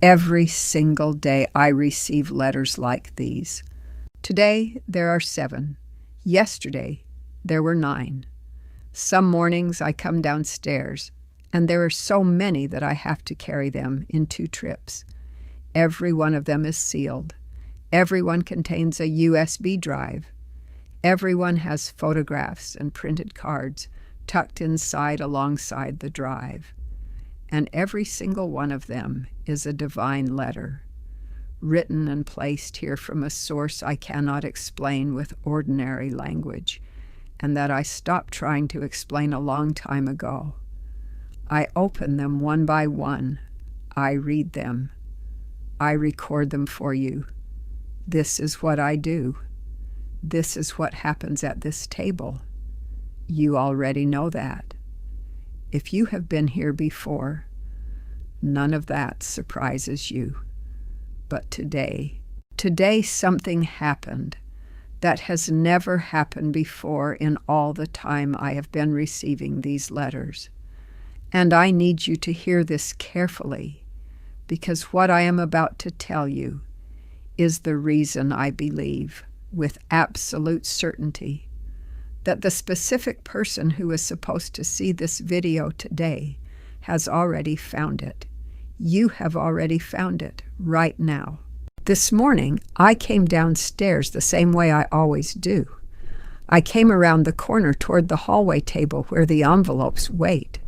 Every single day I receive letters like these. Today there are 7. Yesterday there were 9. Some mornings I come downstairs, and there are so many that I have to carry them in 2 trips. Every one of them is sealed. Every one contains a USB drive. Every one has photographs and printed cards tucked inside alongside the drive. And every single one of them is a divine letter, written and placed here from a source I cannot explain with ordinary language, and that I stopped trying to explain a long time ago. I open them one by one. I read them. I record them for you. This is what I do. This is what happens at this table. You already know that. If you have been here before, none of that surprises you. But today something happened that has never happened before in all the time I have been receiving these letters. And I need you to hear this carefully, because what I am about to tell you is the reason I believe with absolute certainty that the specific person who is supposed to see this video today has already found it. You have already found it right now. This morning, I came downstairs the same way I always do. I came around the corner toward the hallway table where the envelopes wait,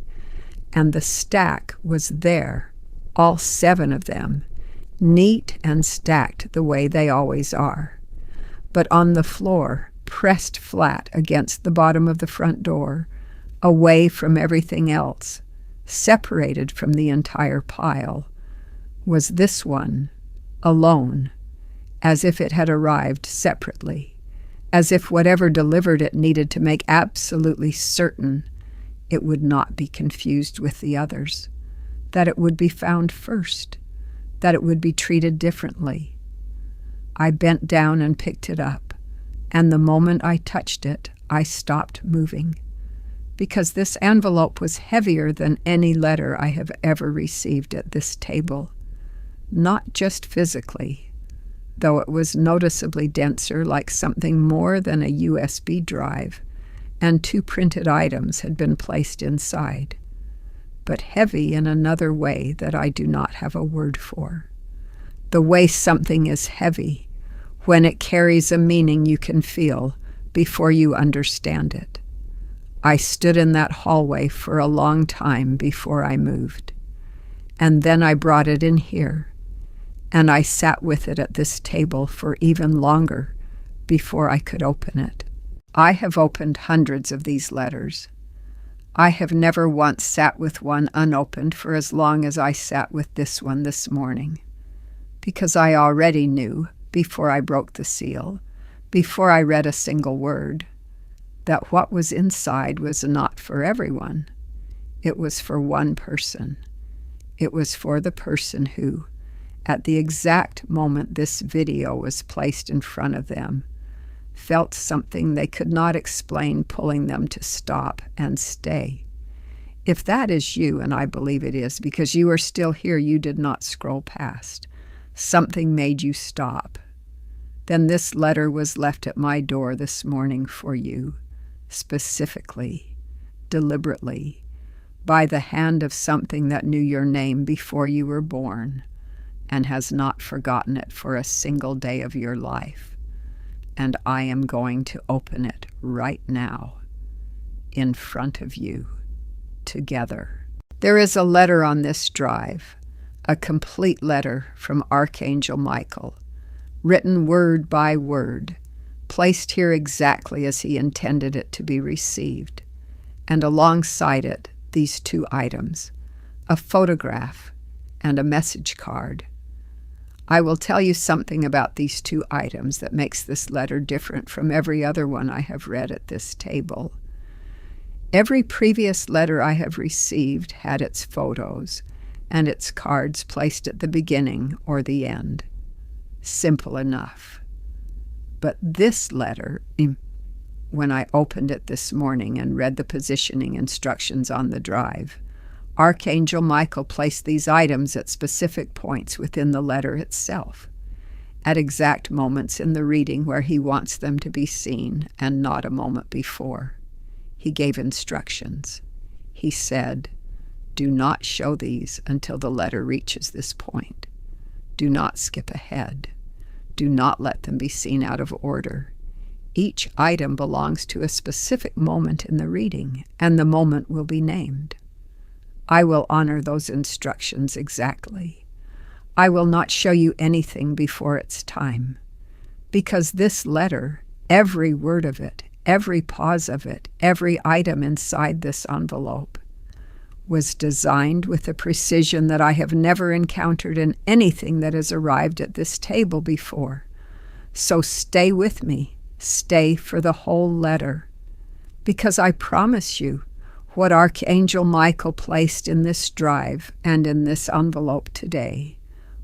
and the stack was there, all 7 of them, neat and stacked the way they always are. But on the floor, pressed flat against the bottom of the front door, away from everything else, separated from the entire pile, was this one, alone, as if it had arrived separately, as if whatever delivered it needed to make absolutely certain it would not be confused with the others, that it would be found first, that it would be treated differently. I bent down and picked it up, and the moment I touched it, I stopped moving, because this envelope was heavier than any letter I have ever received at this table. Not just physically, though it was noticeably denser, like something more than a USB drive, and 2 printed items had been placed inside, but heavy in another way that I do not have a word for. The way something is heavy, when it carries a meaning you can feel before you understand it. I stood in that hallway for a long time before I moved, and then I brought it in here, and I sat with it at this table for even longer before I could open it. I have opened hundreds of these letters. I have never once sat with one unopened for as long as I sat with this one this morning, because I already knew, before I broke the seal, before I read a single word, that what was inside was not for everyone. It was for one person. It was for the person who, at the exact moment this video was placed in front of them, felt something they could not explain pulling them to stop and stay. If that is you, and I believe it is, because you are still here, you did not scroll past. Something made you stop. Then this letter was left at my door this morning for you, specifically, deliberately, by the hand of something that knew your name before you were born and has not forgotten it for a single day of your life. And I am going to open it right now, in front of you, together. There is a letter on this drive, a complete letter from Archangel Michael, written word by word, placed here exactly as he intended it to be received, and alongside it, these 2 items, a photograph and a message card. I will tell you something about these 2 items that makes this letter different from every other one I have read at this table. Every previous letter I have received had its photos and its cards placed at the beginning or the end. Simple enough. But this letter, when I opened it this morning and read the positioning instructions on the drive, Archangel Michael placed these items at specific points within the letter itself, at exact moments in the reading where he wants them to be seen and not a moment before. He gave instructions. He said, "Do not show these until the letter reaches this point. Do not skip ahead. Do not let them be seen out of order. Each item belongs to a specific moment in the reading, and the moment will be named. I will honor those instructions exactly. I will not show you anything before its time, because this letter, every word of it, every pause of it, every item inside this envelope, was designed with a precision that I have never encountered in anything that has arrived at this table before. So stay with me, stay for the whole letter, because I promise you, what Archangel Michael placed in this drive and in this envelope today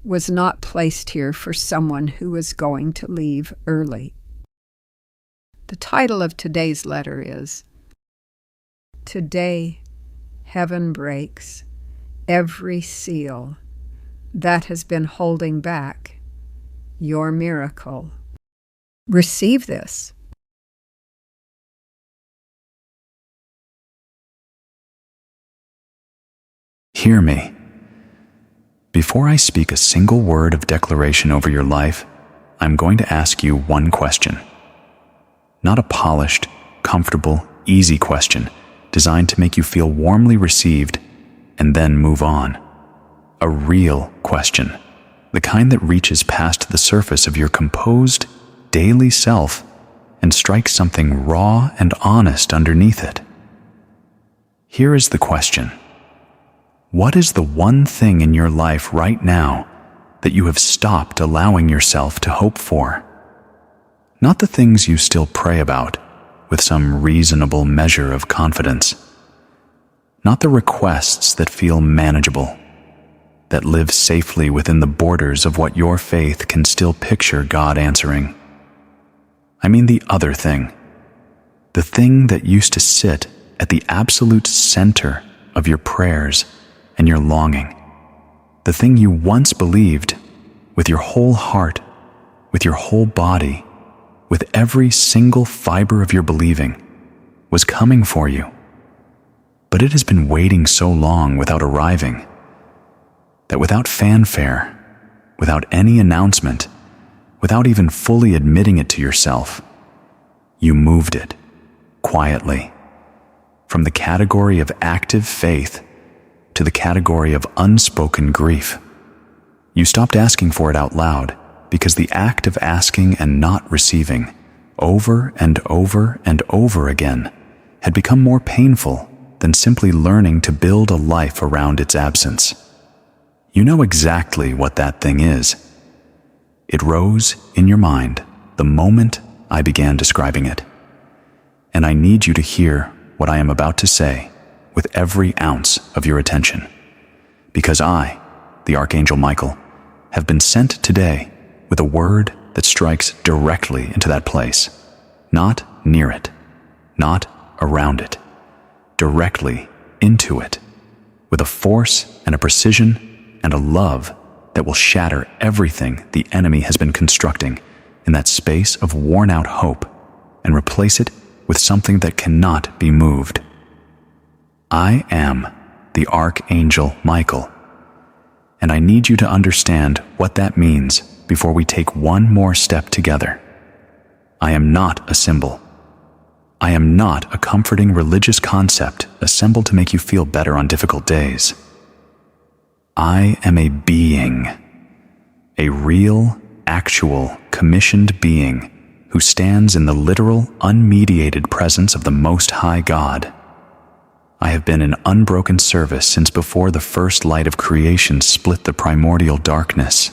was not placed here for someone who was going to leave early." The title of today's letter is, "Today, Heaven breaks every seal that has been holding back your miracle." Receive this. Hear me. Before I speak a single word of declaration over your life, I'm going to ask you one question. Not a polished, comfortable, easy question designed to make you feel warmly received and then move on. A real question, the kind that reaches past the surface of your composed, daily self and strikes something raw and honest underneath it. Here is the question. What is the one thing in your life right now that you have stopped allowing yourself to hope for? Not the things you still pray about with some reasonable measure of confidence. Not the requests that feel manageable, that live safely within the borders of what your faith can still picture God answering. I mean the other thing, the thing that used to sit at the absolute center of your prayers and your longing, the thing you once believed with your whole heart, with your whole body, with every single fiber of your believing, was coming for you. But it has been waiting so long without arriving, that without fanfare, without any announcement, without even fully admitting it to yourself, you moved it, quietly, from the category of active faith to the category of unspoken grief. You stopped asking for it out loud because the act of asking and not receiving, over and over and over again, had become more painful than simply learning to build a life around its absence. You know exactly what that thing is. It rose in your mind the moment I began describing it. And I need you to hear what I am about to say with every ounce of your attention. Because I, the Archangel Michael, have been sent today with a word that strikes directly into that place, not near it, not around it, directly into it, with a force and a precision and a love that will shatter everything the enemy has been constructing in that space of worn-out hope and replace it with something that cannot be moved. I am the Archangel Michael, and I need you to understand what that means before we take one more step together. I am not a symbol. I am not a comforting religious concept assembled to make you feel better on difficult days. I am a being, a real, actual, commissioned being who stands in the literal, unmediated presence of the Most High God. I have been in unbroken service since before the first light of creation split the primordial darkness.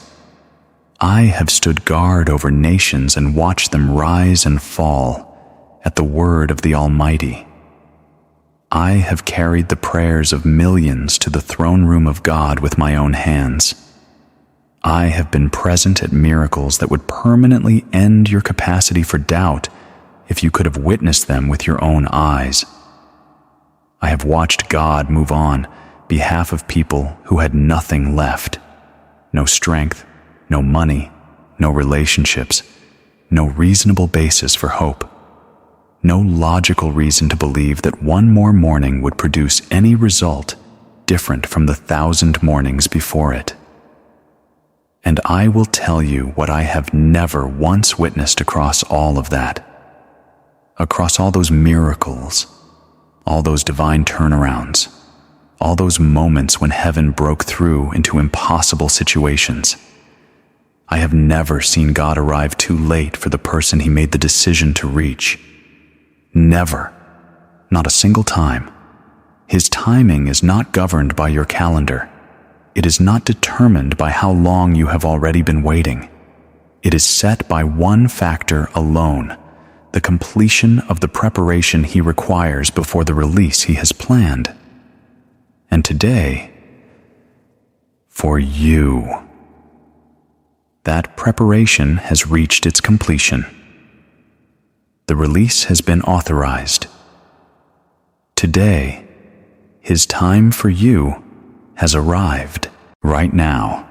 I have stood guard over nations and watched them rise and fall at the word of the Almighty. I have carried the prayers of millions to the throne room of God with my own hands. I have been present at miracles that would permanently end your capacity for doubt if you could have witnessed them with your own eyes. I have watched God move on behalf of people who had nothing left. No strength, no money, no relationships, no reasonable basis for hope. No logical reason to believe that one more morning would produce any result different from the 1,000 mornings before it. And I will tell you what I have never once witnessed across all of that. Across all those miracles, all those divine turnarounds, all those moments when heaven broke through into impossible situations. I have never seen God arrive too late for the person he made the decision to reach. Never. Not a single time. His timing is not governed by your calendar. It is not determined by how long you have already been waiting. It is set by one factor alone: the completion of the preparation he requires before the release he has planned. And today, for you, that preparation has reached its completion. The release has been authorized. Today, his time for you has arrived. Right now,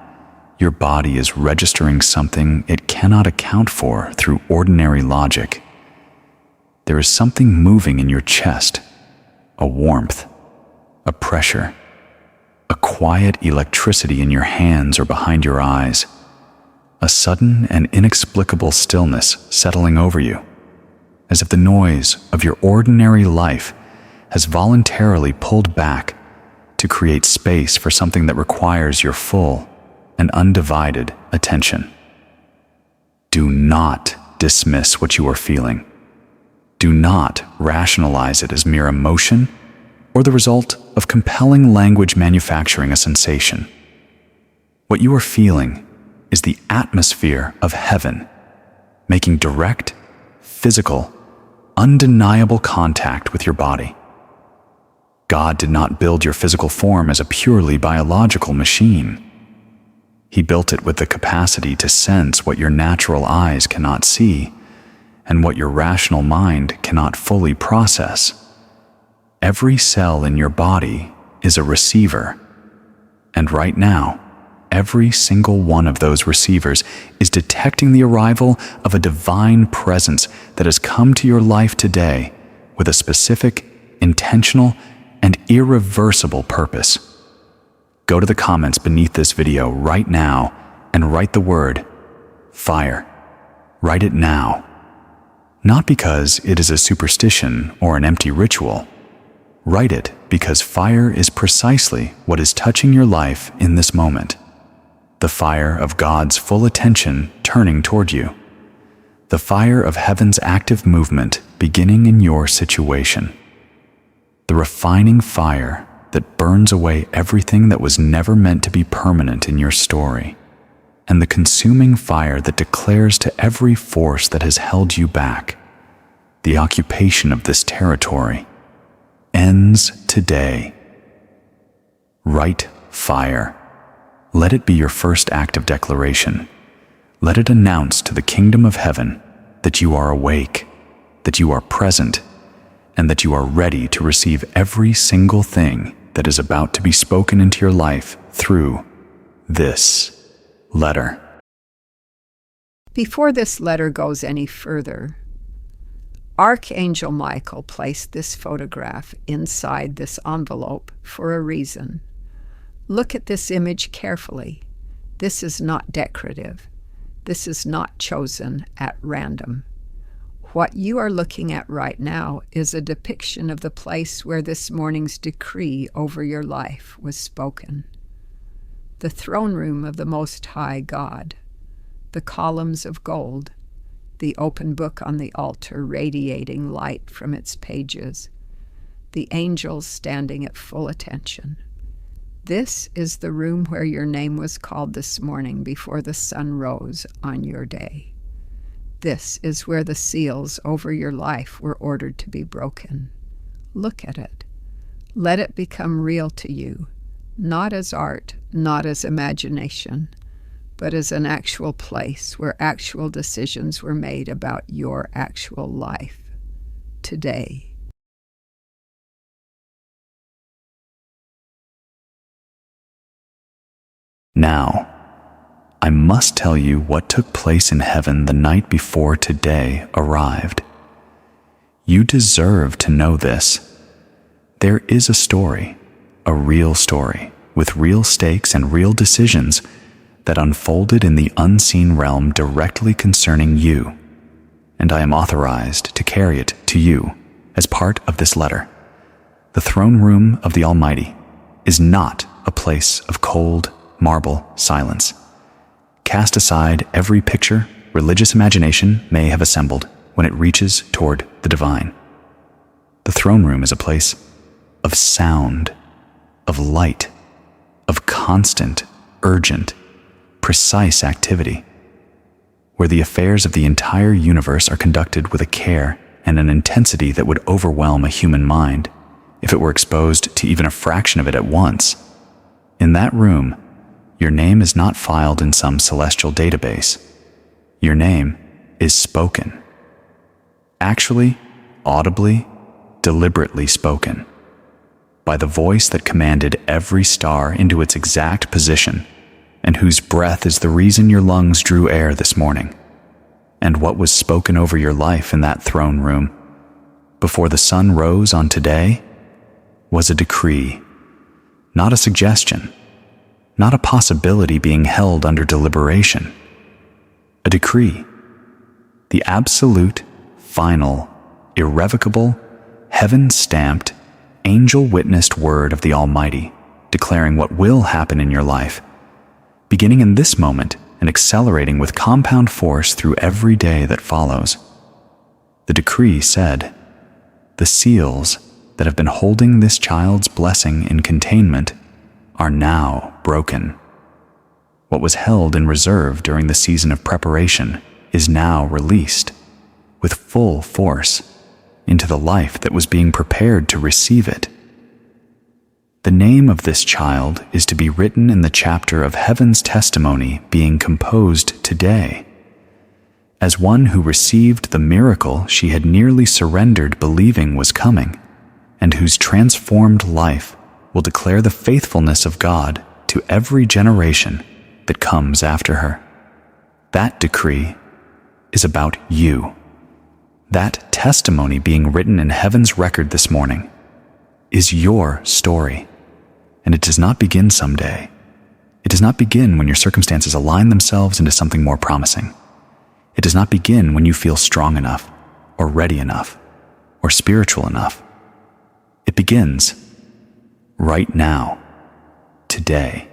your body is registering something it cannot account for through ordinary logic. There is something moving in your chest, a warmth, a pressure, a quiet electricity in your hands or behind your eyes, a sudden and inexplicable stillness settling over you, as if the noise of your ordinary life has voluntarily pulled back to create space for something that requires your full and undivided attention. Do not dismiss what you are feeling. Do not rationalize it as mere emotion or the result of compelling language manufacturing a sensation. What you are feeling is the atmosphere of heaven, making direct, physical, undeniable contact with your body. God did not build your physical form as a purely biological machine. He built it with the capacity to sense what your natural eyes cannot see and what your rational mind cannot fully process. Every cell in your body is a receiver, and right now, every single one of those receivers is detecting the arrival of a divine presence that has come to your life today with a specific, intentional, and irreversible purpose. Go to the comments beneath this video right now and write the word fire. Write it now. Not because it is a superstition or an empty ritual. Write it because fire is precisely what is touching your life in this moment. The fire of God's full attention turning toward you. The fire of heaven's active movement beginning in your situation. The refining fire that burns away everything that was never meant to be permanent in your story. And the consuming fire that declares to every force that has held you back, the occupation of this territory ends today. Write fire. Let it be your first act of declaration. Let it announce to the kingdom of heaven that you are awake, that you are present, and that you are ready to receive every single thing that is about to be spoken into your life through this letter. Before this letter goes any further, Archangel Michael placed this photograph inside this envelope for a reason. Look at this image carefully. This is not decorative. This is not chosen at random. What you are looking at right now is a depiction of the place where this morning's decree over your life was spoken. The throne room of the Most High God, the columns of gold, the open book on the altar radiating light from its pages, the angels standing at full attention. This is the room where your name was called this morning before the sun rose on your day. This is where the seals over your life were ordered to be broken. Look at it. Let it become real to you, not as art, not as imagination, but as an actual place where actual decisions were made about your actual life today. Now, I must tell you what took place in heaven the night before today arrived. You deserve to know this. There is a story, a real story, with real stakes and real decisions that unfolded in the unseen realm directly concerning you, and I am authorized to carry it to you as part of this letter. The throne room of the Almighty is not a place of cold marble silence. Cast aside every picture religious imagination may have assembled when it reaches toward the divine. The throne room is a place of sound, of light, of constant, urgent, precise activity, where the affairs of the entire universe are conducted with a care and an intensity that would overwhelm a human mind if it were exposed to even a fraction of it at once. In that room, your name is not filed in some celestial database. Your name is spoken. Actually, audibly, deliberately spoken, by the voice that commanded every star into its exact position, and whose breath is the reason your lungs drew air this morning. And what was spoken over your life in that throne room, before the sun rose on today, was a decree, not a suggestion, not a possibility being held under deliberation. A decree, the absolute, final, irrevocable, heaven-stamped, angel-witnessed word of the Almighty, declaring what will happen in your life, beginning in this moment and accelerating with compound force through every day that follows. The decree said, "The seals that have been holding this child's blessing in containment are now broken. What was held in reserve during the season of preparation is now released, with full force, into the life that was being prepared to receive it. The name of this child is to be written in the chapter of heaven's testimony being composed today, as one who received the miracle she had nearly surrendered believing was coming, and whose transformed life will declare the faithfulness of God to every generation that comes after her. That decree is about you. That testimony being written in heaven's record this morning is your story, and it does not begin someday. It does not begin when your circumstances align themselves into something more promising. It does not begin when you feel strong enough, or ready enough, or spiritual enough. It begins right now, today.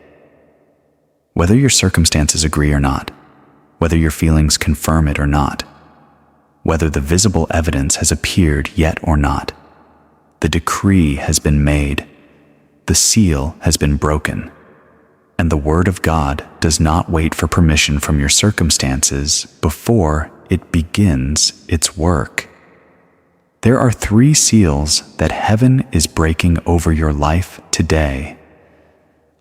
Whether your circumstances agree or not, whether your feelings confirm it or not, whether the visible evidence has appeared yet or not, the decree has been made, the seal has been broken, and the Word of God does not wait for permission from your circumstances before it begins its work. There are 3 seals that heaven is breaking over your life today.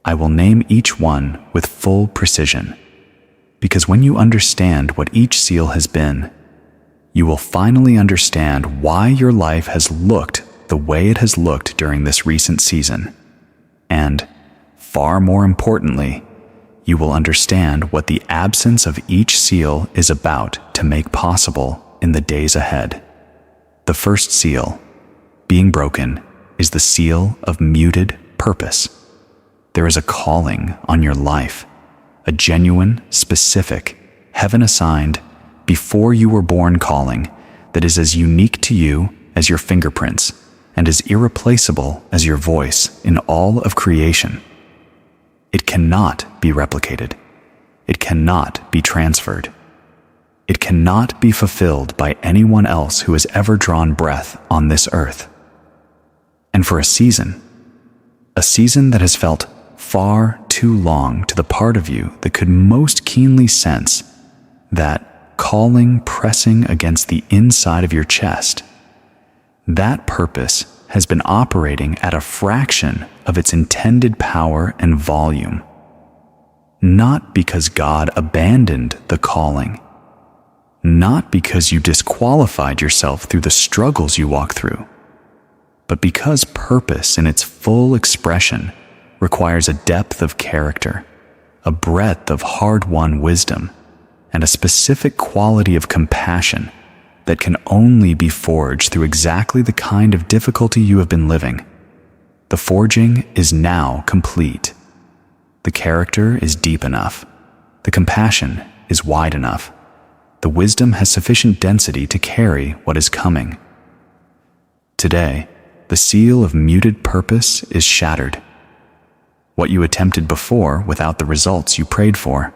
I will name each one with full precision, because when you understand what each seal has been, you will finally understand why your life has looked the way it has looked during this recent season. And, far more importantly, you will understand what the absence of each seal is about to make possible in the days ahead. The first seal, being broken, is the seal of muted purpose. There is a calling on your life, a genuine, specific, heaven-assigned, before-you-were-born calling that is as unique to you as your fingerprints and as irreplaceable as your voice in all of creation. It cannot be replicated. It cannot be transferred. It cannot be fulfilled by anyone else who has ever drawn breath on this earth. And for a season that has felt far too long to the part of you that could most keenly sense that calling pressing against the inside of your chest, that purpose has been operating at a fraction of its intended power and volume. Not because God abandoned the calling, not because you disqualified yourself through the struggles you walk through, but because purpose in its full expression requires a depth of character, a breadth of hard-won wisdom, and a specific quality of compassion that can only be forged through exactly the kind of difficulty you have been living. The forging is now complete. The character is deep enough. The compassion is wide enough. The wisdom has sufficient density to carry what is coming. Today, the seal of muted purpose is shattered. What you attempted before without the results you prayed for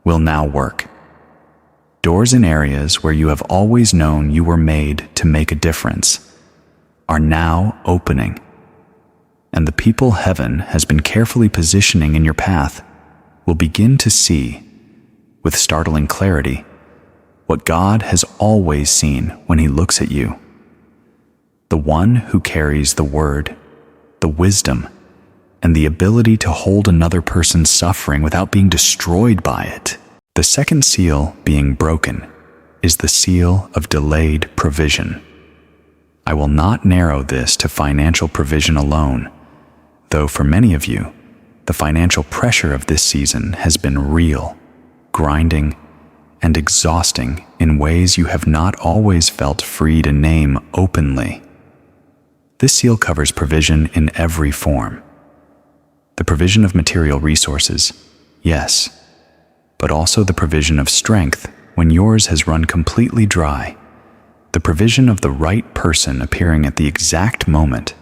will now work. Doors in areas where you have always known you were made to make a difference are now opening. And the people heaven has been carefully positioning in your path will begin to see, with startling clarity, what God has always seen when He looks at you. The one who carries the word, the wisdom, and the ability to hold another person's suffering without being destroyed by it. The second seal being broken is the seal of delayed provision. I will not narrow this to financial provision alone, though for many of you, the financial pressure of this season has been real, grinding, and exhausting in ways you have not always felt free to name openly. This seal covers provision in every form. The provision of material resources, yes, but also the provision of strength when yours has run completely dry, the provision of the right person appearing at the exact moment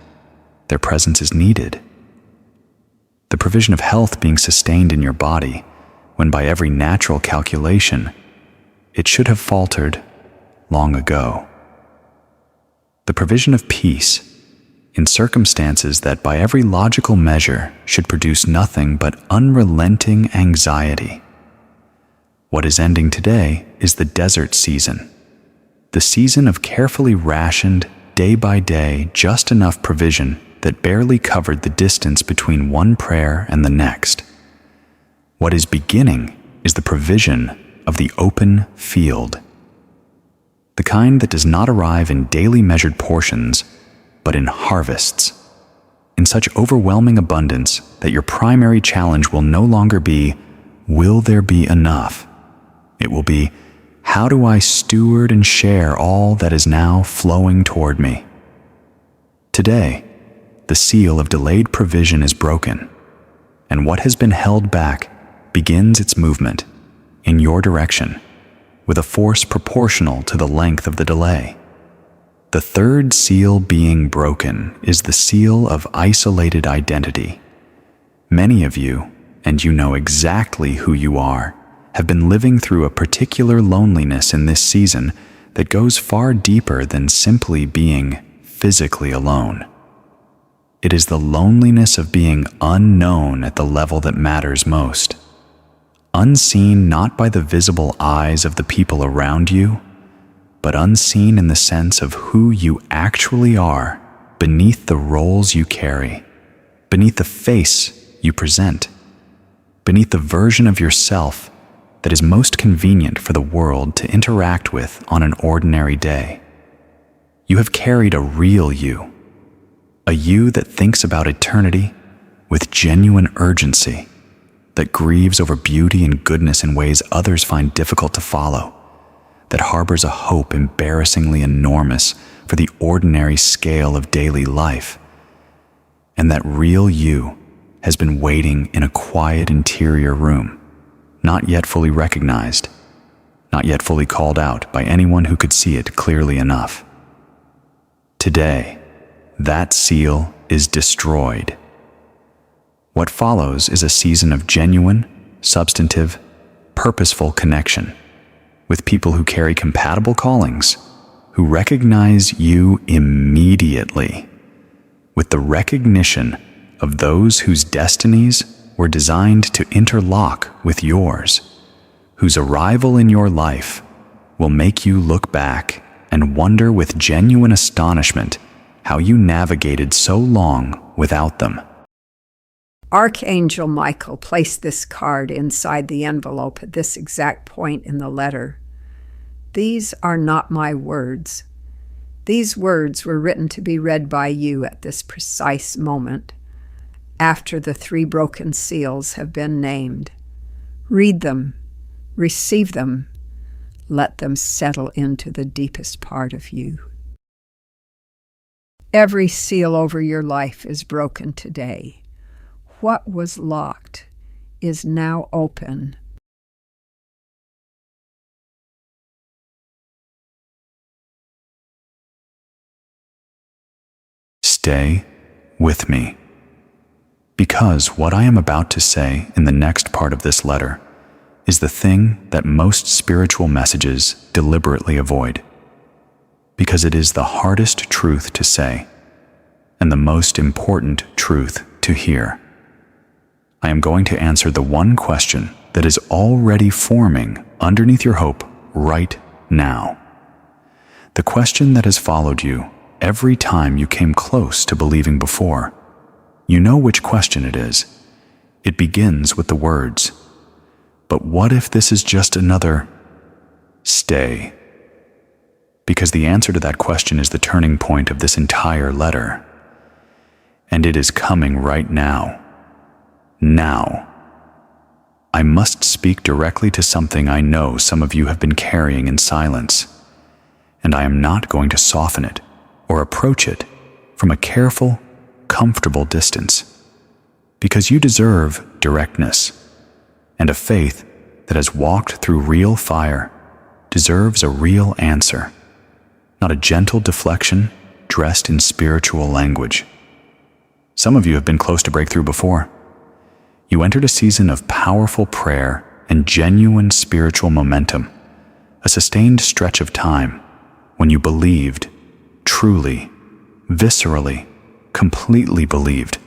their presence is needed, the provision of health being sustained in your body when by every natural calculation it should have faltered long ago, the provision of peace in circumstances that by every logical measure should produce nothing but unrelenting anxiety. What is ending today is the desert season, the season of carefully rationed, day by day, just enough provision that barely covered the distance between one prayer and the next. What is beginning is the provision of the open field, the kind that does not arrive in daily measured portions, but in harvests, in such overwhelming abundance that your primary challenge will no longer be, will there be enough? It will be, how do I steward and share all that is now flowing toward me? Today, the seal of delayed provision is broken, and what has been held back begins its movement in your direction with a force proportional to the length of the delay. The third seal being broken is the seal of isolated identity. Many of you, and you know exactly who you are, have been living through a particular loneliness in this season that goes far deeper than simply being physically alone. It is the loneliness of being unknown at the level that matters most. Unseen not by the visible eyes of the people around you, but unseen in the sense of who you actually are beneath the roles you carry, beneath the face you present, beneath the version of yourself that is most convenient for the world to interact with on an ordinary day. You have carried a real you, a you that thinks about eternity with genuine urgency, that grieves over beauty and goodness in ways others find difficult to follow, that harbors a hope embarrassingly enormous for the ordinary scale of daily life. And that real you has been waiting in a quiet interior room, not yet fully recognized, not yet fully called out by anyone who could see it clearly enough. Today, that seal is destroyed. What follows is a season of genuine, substantive, purposeful connection with people who carry compatible callings, who recognize you immediately, with the recognition of those whose destinies were designed to interlock with yours, whose arrival in your life will make you look back and wonder with genuine astonishment how you navigated so long without them. Archangel Michael placed this card inside the envelope at this exact point in the letter. These are not my words. These words were written to be read by you at this precise moment. after the 3 broken seals have been named. Read them, receive them, let them settle into the deepest part of you. Every seal over your life is broken today. What was locked is now open. Stay with me, because what I am about to say in the next part of this letter is the thing that most spiritual messages deliberately avoid, because it is the hardest truth to say and the most important truth to hear. I am going to answer the one question that is already forming underneath your hope right now. The question that has followed you every time you came close to believing before. You know which question it is. It begins with the words, "But what if this is just another stay?" Because the answer to that question is the turning point of this entire letter. And it is coming right now. Now. I must speak directly to something I know some of you have been carrying in silence, and I am not going to soften it or approach it from a careful, comfortable distance, because you deserve directness, and a faith that has walked through real fire deserves a real answer, not a gentle deflection dressed in spiritual language. Some of you have been close to breakthrough before. You entered a season of powerful prayer and genuine spiritual momentum, a sustained stretch of time when you believed, truly, viscerally, completely believed,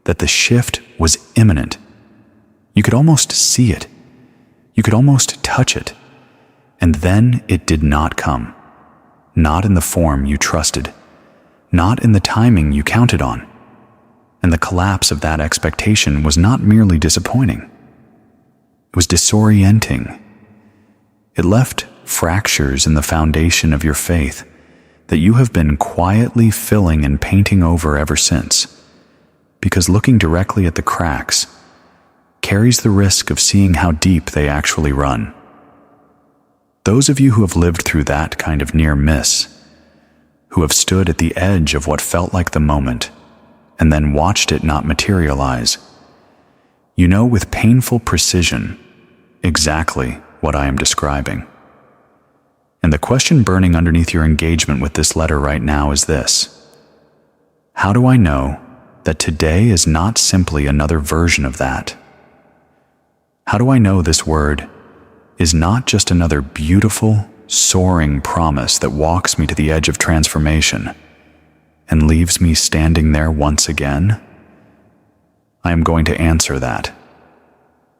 that the shift was imminent. You could almost see it. You could almost touch it. And then it did not come. Not in the form you trusted. Not in the timing you counted on. And the collapse of that expectation was not merely disappointing. It was disorienting. It left fractures in the foundation of your faith that you have been quietly filling and painting over ever since, because looking directly at the cracks carries the risk of seeing how deep they actually run. Those of you who have lived through that kind of near miss, who have stood at the edge of what felt like the moment and then watched it not materialize, you know with painful precision exactly what I am describing. And the question burning underneath your engagement with this letter right now is this: how do I know that today is not simply another version of that? How do I know this word is not just another beautiful, soaring promise that walks me to the edge of transformation and leaves me standing there once again? I am going to answer that,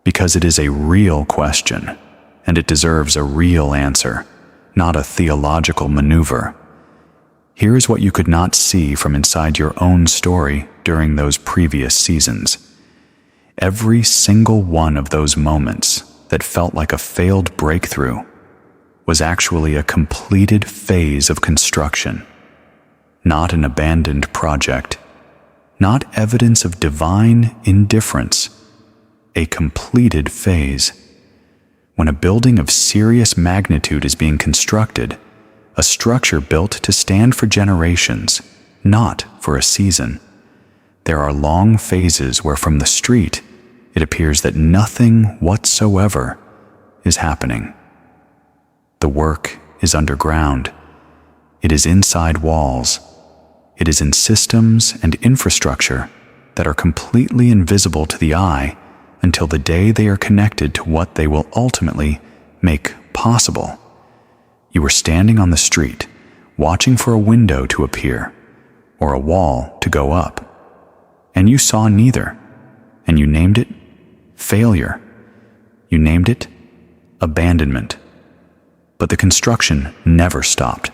because it is a real question, and it deserves a real answer, not a theological maneuver. Here is what you could not see from inside your own story during those previous seasons. Every single one of those moments that felt like a failed breakthrough was actually a completed phase of construction, not an abandoned project, not evidence of divine indifference, a completed phase. When a building of serious magnitude is being constructed, a structure built to stand for generations, not for a season, there are long phases where from the street it appears that nothing whatsoever is happening. The work is underground. It is inside walls. It is in systems and infrastructure that are completely invisible to the eye until the day they are connected to what they will ultimately make possible. You were standing on the street, watching for a window to appear or a wall to go up, and you saw neither, and you named it failure. You named it abandonment. But the construction never stopped.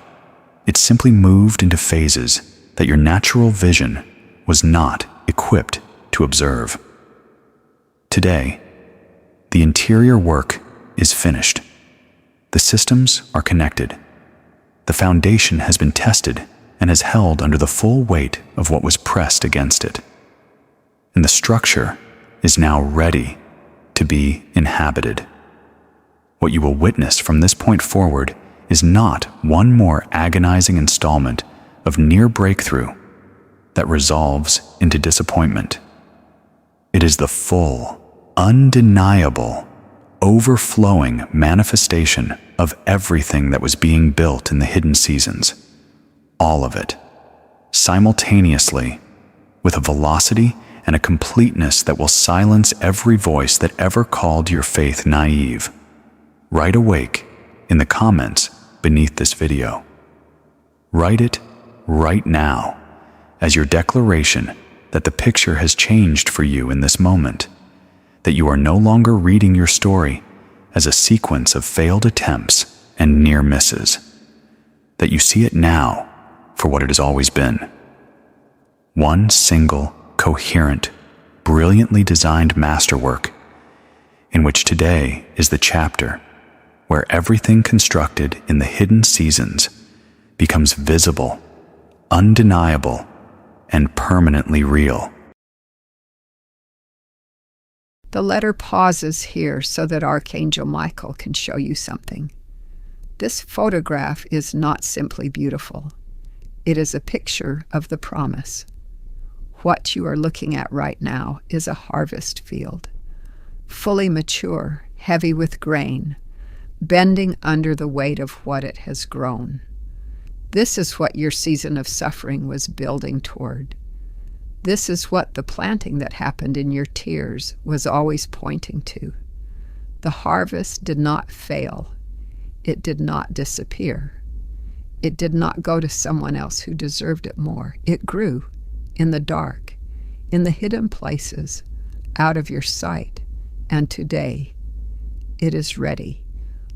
It simply moved into phases that your natural vision was not equipped to observe. Today, the interior work is finished. The systems are connected. The foundation has been tested and is held under the full weight of what was pressed against it. and the structure is now ready to be inhabited. What you will witness from this point forward is not one more agonizing installment of near breakthrough that resolves into disappointment. It is the full, undeniable, overflowing manifestation of everything that was being built in the hidden seasons. All of it, simultaneously, with a velocity and a completeness that will silence every voice that ever called your faith naive. Write awake in the comments beneath this video. Write it right now as your declaration that the picture has changed for you in this moment, that you are no longer reading your story as a sequence of failed attempts and near misses, that you see it now for what it has always been. One single, coherent, brilliantly designed masterwork, in which today is the chapter where everything constructed in the hidden seasons becomes visible, undeniable, and permanently real. The letter pauses here so that Archangel Michael can show you something. This photograph is not simply beautiful. It is a picture of the promise. What you are looking at right now is a harvest field, fully mature, heavy with grain, bending under the weight of what it has grown. This is what your season of suffering was building toward. This is what the planting that happened in your tears was always pointing to. The harvest did not fail. It did not disappear. It did not go to someone else who deserved it more. It grew in the dark, in the hidden places, out of your sight, and today it is ready.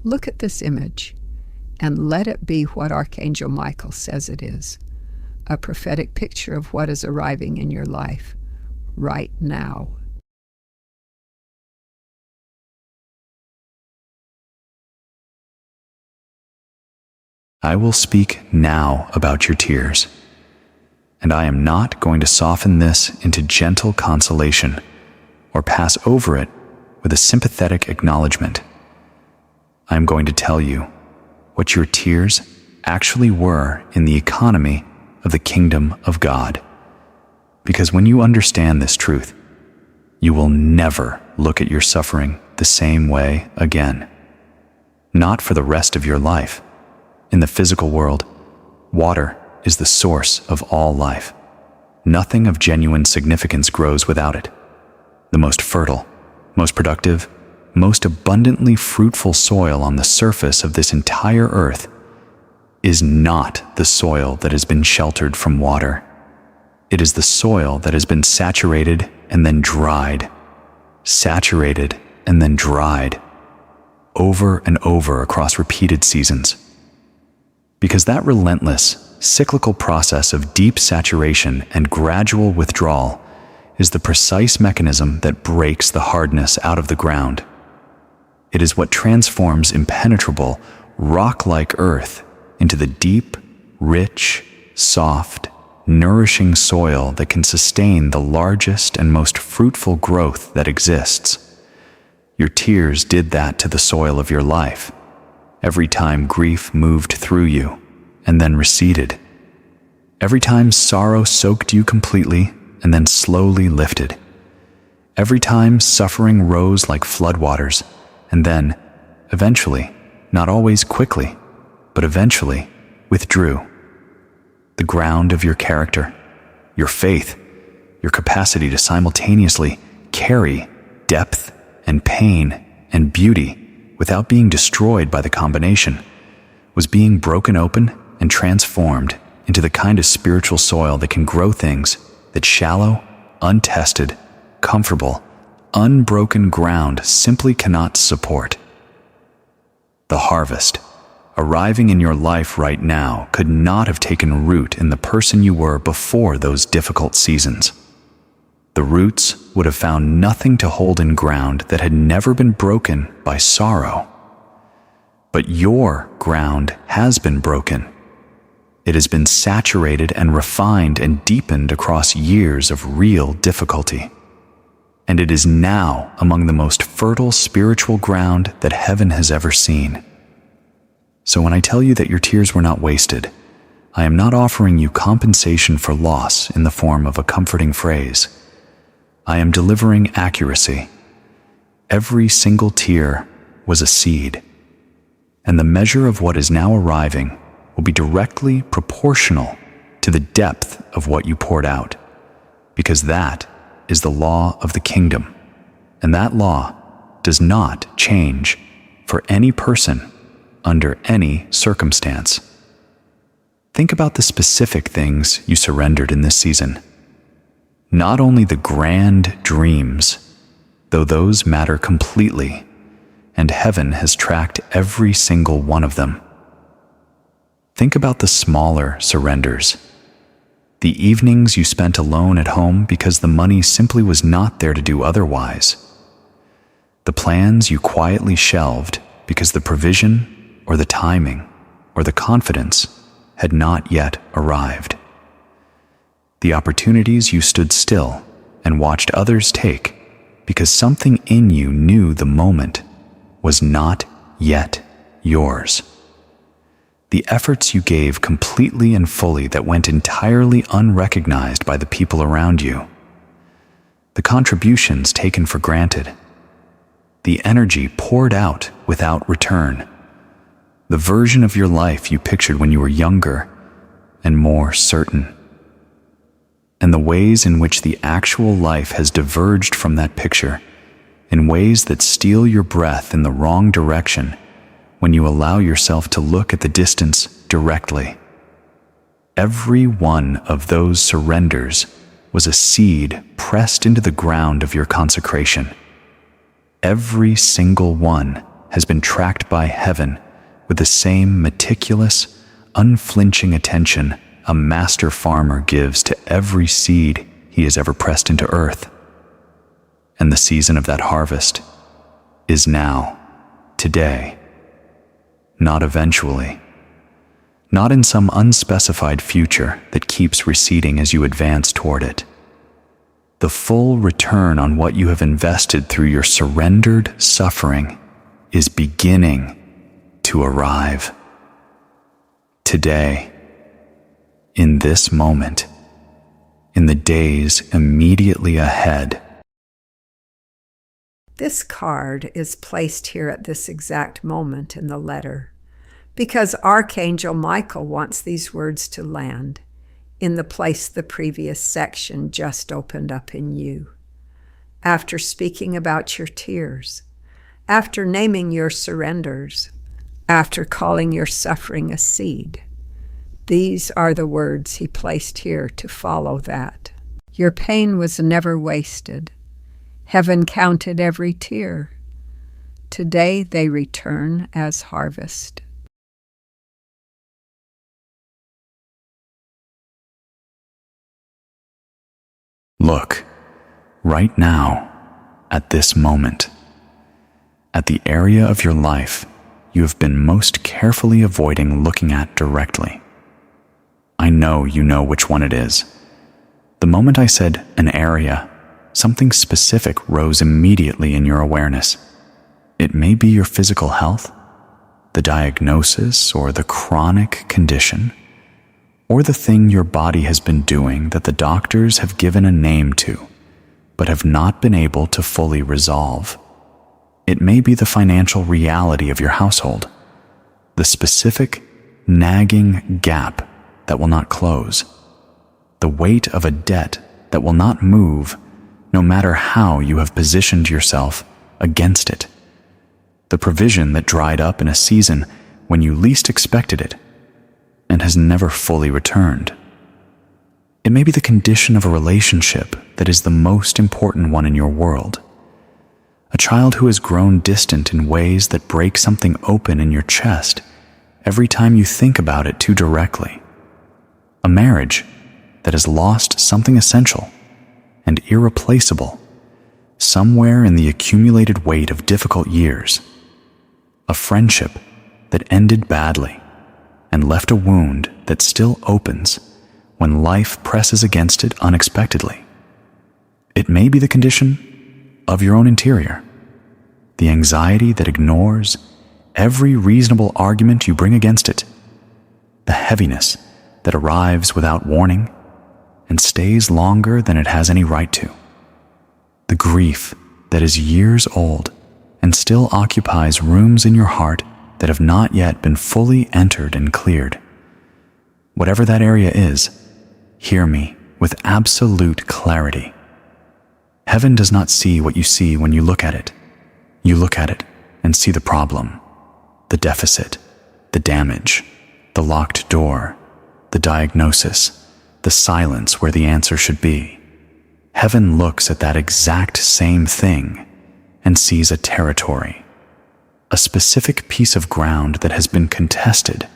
Look at this image and let it be what Archangel Michael says it is, a prophetic picture of what is arriving in your life right now. I will speak now about your tears, and I am not going to soften this into gentle consolation or pass over it with a sympathetic acknowledgement. I am going to tell you what your tears actually were in the economy of the kingdom of God. Because when you understand this truth, you will never look at your suffering the same way again. Not for the rest of your life. In the physical world, water is the source of all life. Nothing of genuine significance grows without it. The most fertile, most productive, most abundantly fruitful soil on the surface of this entire earth is not the soil that has been sheltered from water. It is the soil that has been saturated and then dried, saturated and then dried, over and over across repeated seasons. Because that relentless, cyclical process of deep saturation and gradual withdrawal is the precise mechanism that breaks the hardness out of the ground. It is what transforms impenetrable, rock-like earth into the deep, rich, soft, nourishing soil that can sustain the largest and most fruitful growth that exists. Your tears did that to the soil of your life, every time grief moved through you and then receded. Every time sorrow soaked you completely and then slowly lifted. Every time suffering rose like floodwaters and then, eventually, not always quickly, but eventually, withdrew. The ground of your character, your faith, your capacity to simultaneously carry depth and pain and beauty without being destroyed by the combination, was being broken open and transformed into the kind of spiritual soil that can grow things that shallow, untested, comfortable, unbroken ground simply cannot support. The harvest, arriving in your life right now, could not have taken root in the person you were before those difficult seasons. The roots would have found nothing to hold in ground that had never been broken by sorrow. But your ground has been broken. It has been saturated and refined and deepened across years of real difficulty. and it is now among the most fertile spiritual ground that heaven has ever seen. So when I tell you that your tears were not wasted, I am not offering you compensation for loss in the form of a comforting phrase. I am delivering accuracy. Every single tear was a seed, and the measure of what is now arriving will be directly proportional to the depth of what you poured out, because that is the law of the kingdom, and that law does not change for any person under any circumstance. Think about the specific things you surrendered in this season. Not only the grand dreams, though those matter completely, and heaven has tracked every single one of them. Think about the smaller surrenders. The evenings you spent alone at home because the money simply was not there to do otherwise. The plans you quietly shelved because the provision or the timing or the confidence had not yet arrived. The opportunities you stood still and watched others take because something in you knew the moment was not yet yours. The efforts you gave completely and fully that went entirely unrecognized by the people around you. The contributions taken for granted. The energy poured out without return. The version of your life you pictured when you were younger and more certain. And the ways in which the actual life has diverged from that picture in ways that steal your breath in the wrong direction when you allow yourself to look at the distance directly. Every one of those surrenders was a seed pressed into the ground of your consecration. Every single one has been tracked by heaven with the same meticulous, unflinching attention a master farmer gives to every seed he has ever pressed into earth. And the season of that harvest is now, today, not eventually, not in some unspecified future that keeps receding as you advance toward it. The full return on what you have invested through your surrendered suffering is beginning to arrive. Today, in this moment, in the days immediately ahead. This card is placed here at this exact moment in the letter because Archangel Michael wants these words to land in the place the previous section just opened up in you. After speaking about your tears, after naming your surrenders, after calling your suffering a seed, these are the words he placed here to follow that. Your pain was never wasted. Heaven counted every tear. Today they return as harvest. Look, right now, at this moment, at the area of your life you have been most carefully avoiding looking at directly. I know you know which one it is. The moment I said an area, something specific rose immediately in your awareness. It may be your physical health, the diagnosis or the chronic condition, or the thing your body has been doing that the doctors have given a name to, but have not been able to fully resolve. It may be the financial reality of your household, the specific, nagging gap that will not close, the weight of a debt that will not move no matter how you have positioned yourself against it, the provision that dried up in a season when you least expected it and has never fully returned. It may be the condition of a relationship that is the most important one in your world, a child who has grown distant in ways that break something open in your chest every time you think about it too directly, a marriage that has lost something essential and irreplaceable somewhere in the accumulated weight of difficult years, a friendship that ended badly and left a wound that still opens when life presses against it unexpectedly. It may be the condition of your own interior, the anxiety that ignores every reasonable argument you bring against it, the heaviness that arrives without warning and stays longer than it has any right to, the grief that is years old and still occupies rooms in your heart that have not yet been fully entered and cleared. Whatever that area is, hear me with absolute clarity. Heaven does not see what you see when you look at it. You look at it and see the problem, the deficit, the damage, the locked door, the diagnosis, the silence where the answer should be. Heaven looks at that exact same thing and sees a territory, a specific piece of ground that has been contested,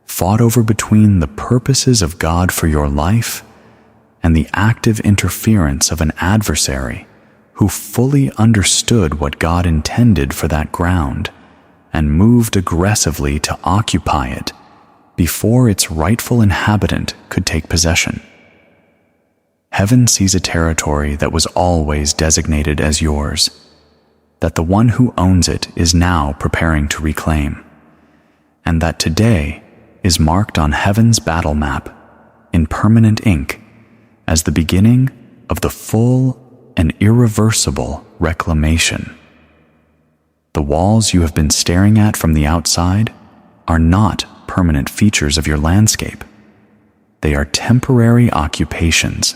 fought over between the purposes of God for your life and the active interference of an adversary who fully understood what God intended for that ground and moved aggressively to occupy it before its rightful inhabitant could take possession. Heaven sees a territory that was always designated as yours, that the one who owns it is now preparing to reclaim, and that today is marked on heaven's battle map in permanent ink as the beginning of the full and irreversible reclamation. The walls you have been staring at from the outside are not permanent features of your landscape. They are temporary occupations,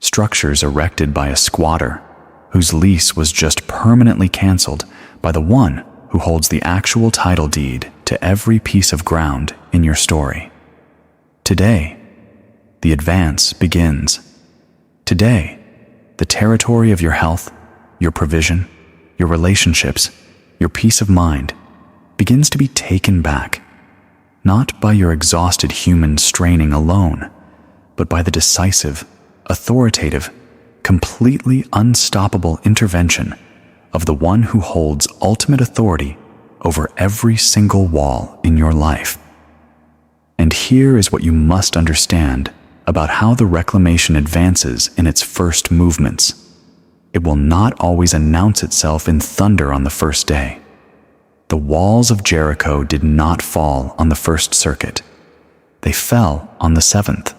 structures erected by a squatter whose lease was just permanently canceled by the one who holds the actual title deed to every piece of ground in your story. Today, the advance begins. Today, the territory of your health, your provision, your relationships, your peace of mind begins to be taken back, not by your exhausted human straining alone, but by the decisive, authoritative, completely unstoppable intervention of the one who holds ultimate authority over every single wall in your life. And here is what you must understand about how the reclamation advances in its first movements. It will not always announce itself in thunder on the first day. The walls of Jericho did not fall on the first circuit. They fell on the seventh.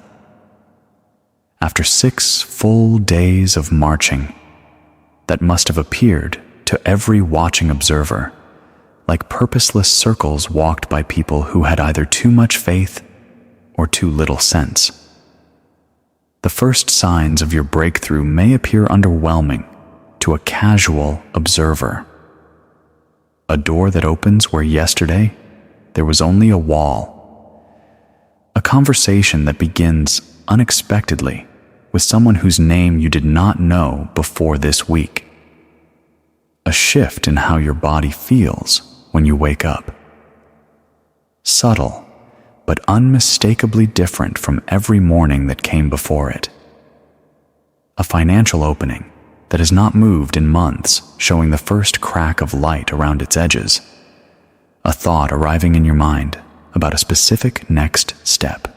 After 6 full days of marching, that must have appeared to every watching observer like purposeless circles walked by people who had either too much faith or too little sense. The first signs of your breakthrough may appear underwhelming to a casual observer. A door that opens where yesterday there was only a wall. A conversation that begins unexpectedly with someone whose name you did not know before this week. A shift in how your body feels when you wake up. Subtle, but unmistakably different from every morning that came before it. A financial opening that has not moved in months, showing the first crack of light around its edges. A thought arriving in your mind about a specific next step,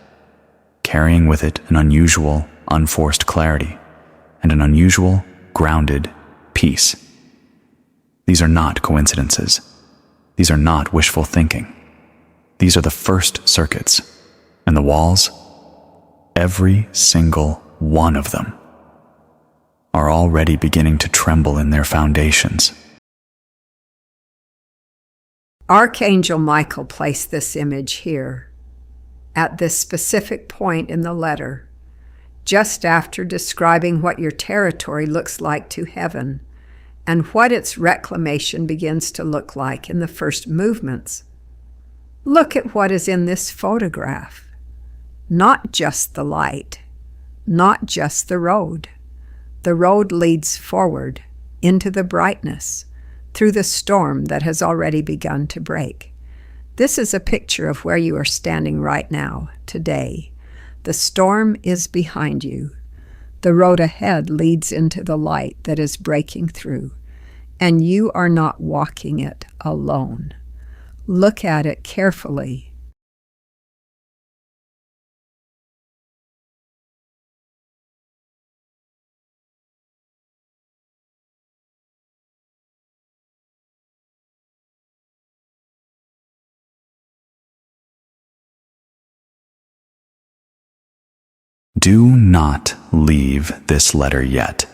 carrying with it an unusual, unforced clarity and an unusual, grounded peace. These are not coincidences. These are not wishful thinking. These are the first circuits, and the walls, every single one of them, are already beginning to tremble in their foundations. Archangel Michael placed this image here, at this specific point in the letter, just after describing what your territory looks like to heaven and what its reclamation begins to look like in the first movements. Look at what is in this photograph. Not just the light, not just the road. The road leads forward into the brightness through the storm that has already begun to break. This is a picture of where you are standing right now, today. The storm is behind you. The road ahead leads into the light that is breaking through, and you are not walking it alone. Look at it carefully. Do not leave this letter yet.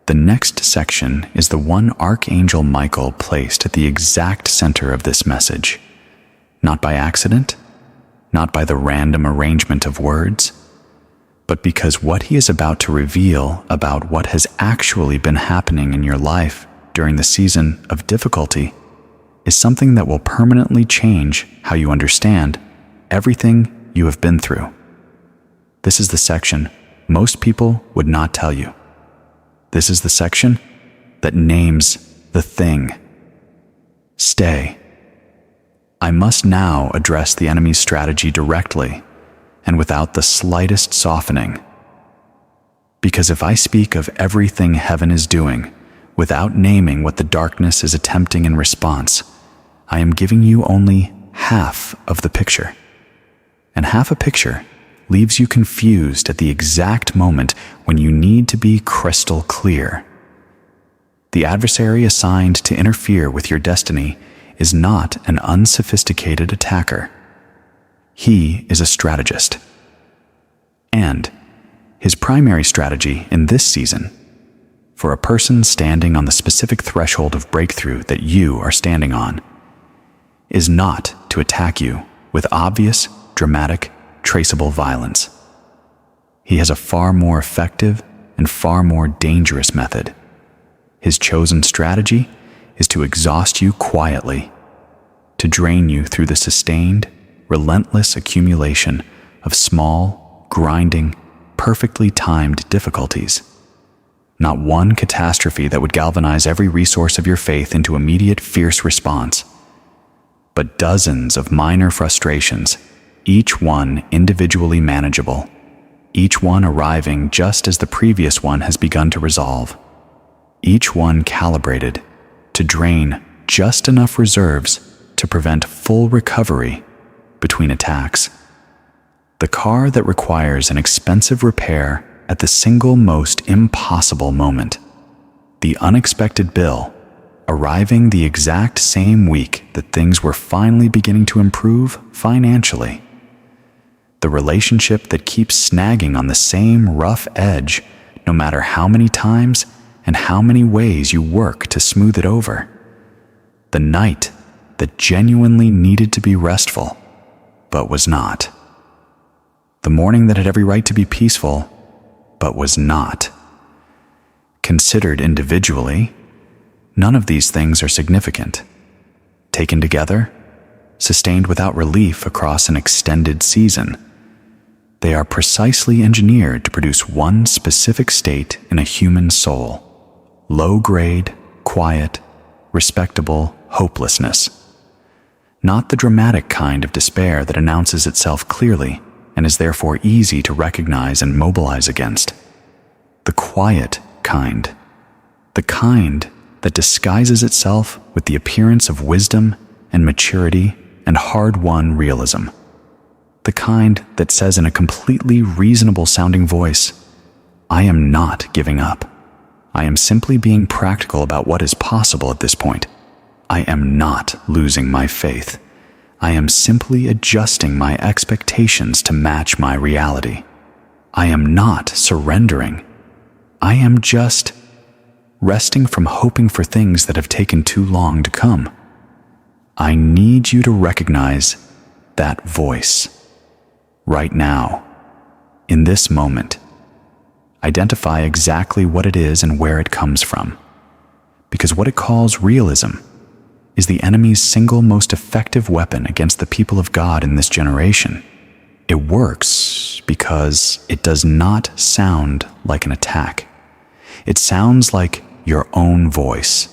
The next section is the one Archangel Michael placed at the exact center of this message. Not by accident, not by the random arrangement of words, but because what he is about to reveal about what has actually been happening in your life during the season of difficulty is something that will permanently change how you understand everything you have been through. This is the section most people would not tell you. This is the section that names the thing. Stay. I must now address the enemy's strategy directly and without the slightest softening. Because if I speak of everything heaven is doing without naming what the darkness is attempting in response, I am giving you only half of the picture. And half a picture leaves you confused at the exact moment when you need to be crystal clear. The adversary assigned to interfere with your destiny is not an unsophisticated attacker. He is a strategist. And his primary strategy in this season, for a person standing on the specific threshold of breakthrough that you are standing on, is not to attack you with obvious, dramatic, traceable violence. He has a far more effective and far more dangerous method. His chosen strategy is to exhaust you quietly, to drain you through the sustained, relentless accumulation of small, grinding, perfectly timed difficulties. Not one catastrophe that would galvanize every resource of your faith into immediate, fierce response, but dozens of minor frustrations, each one individually manageable, each one arriving just as the previous one has begun to resolve, each one calibrated to drain just enough reserves to prevent full recovery between attacks. The car that requires an expensive repair at the single most impossible moment. The unexpected bill arriving the exact same week that things were finally beginning to improve financially. The relationship that keeps snagging on the same rough edge no matter how many times and how many ways you work to smooth it over. The night that genuinely needed to be restful, but was not. The morning that had every right to be peaceful, but was not. Considered individually, none of these things are significant. Taken together, sustained without relief across an extended season, they are precisely engineered to produce one specific state in a human soul: low-grade, quiet, respectable hopelessness. Not the dramatic kind of despair that announces itself clearly and is therefore easy to recognize and mobilize against. The quiet kind. The kind that disguises itself with the appearance of wisdom and maturity and hard-won realism. The kind that says in a completely reasonable-sounding voice, "I am not giving up. I am simply being practical about what is possible at this point. I am not losing my faith. I am simply adjusting my expectations to match my reality. I am not surrendering. I am just resting from hoping for things that have taken too long to come." I need you to recognize that voice. Right now, in this moment, identify exactly what it is and where it comes from. Because what it calls realism is the enemy's single most effective weapon against the people of God in this generation. It works because it does not sound like an attack. It sounds like your own voice.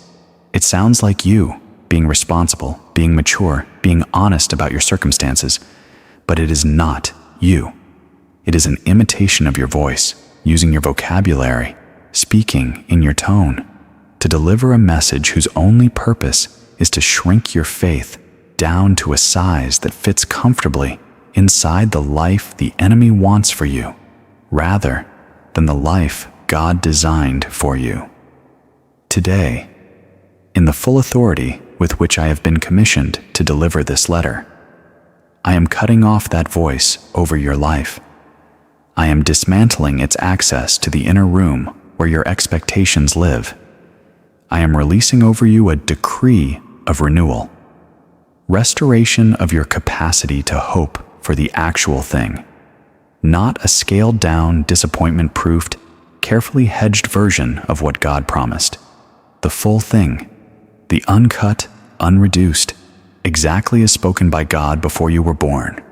It sounds like you being responsible, being mature, being honest about your circumstances. But it is not you. It is an imitation of your voice, using your vocabulary, speaking in your tone, to deliver a message whose only purpose is to shrink your faith down to a size that fits comfortably inside the life the enemy wants for you, rather than the life God designed for you. Today, in the full authority with which I have been commissioned to deliver this letter, I am cutting off that voice over your life. I am dismantling its access to the inner room where your expectations live. I am releasing over you a decree of renewal, restoration of your capacity to hope for the actual thing, not a scaled-down, disappointment-proofed, carefully hedged version of what God promised. The full thing, the uncut, unreduced, exactly as spoken by God before you were born.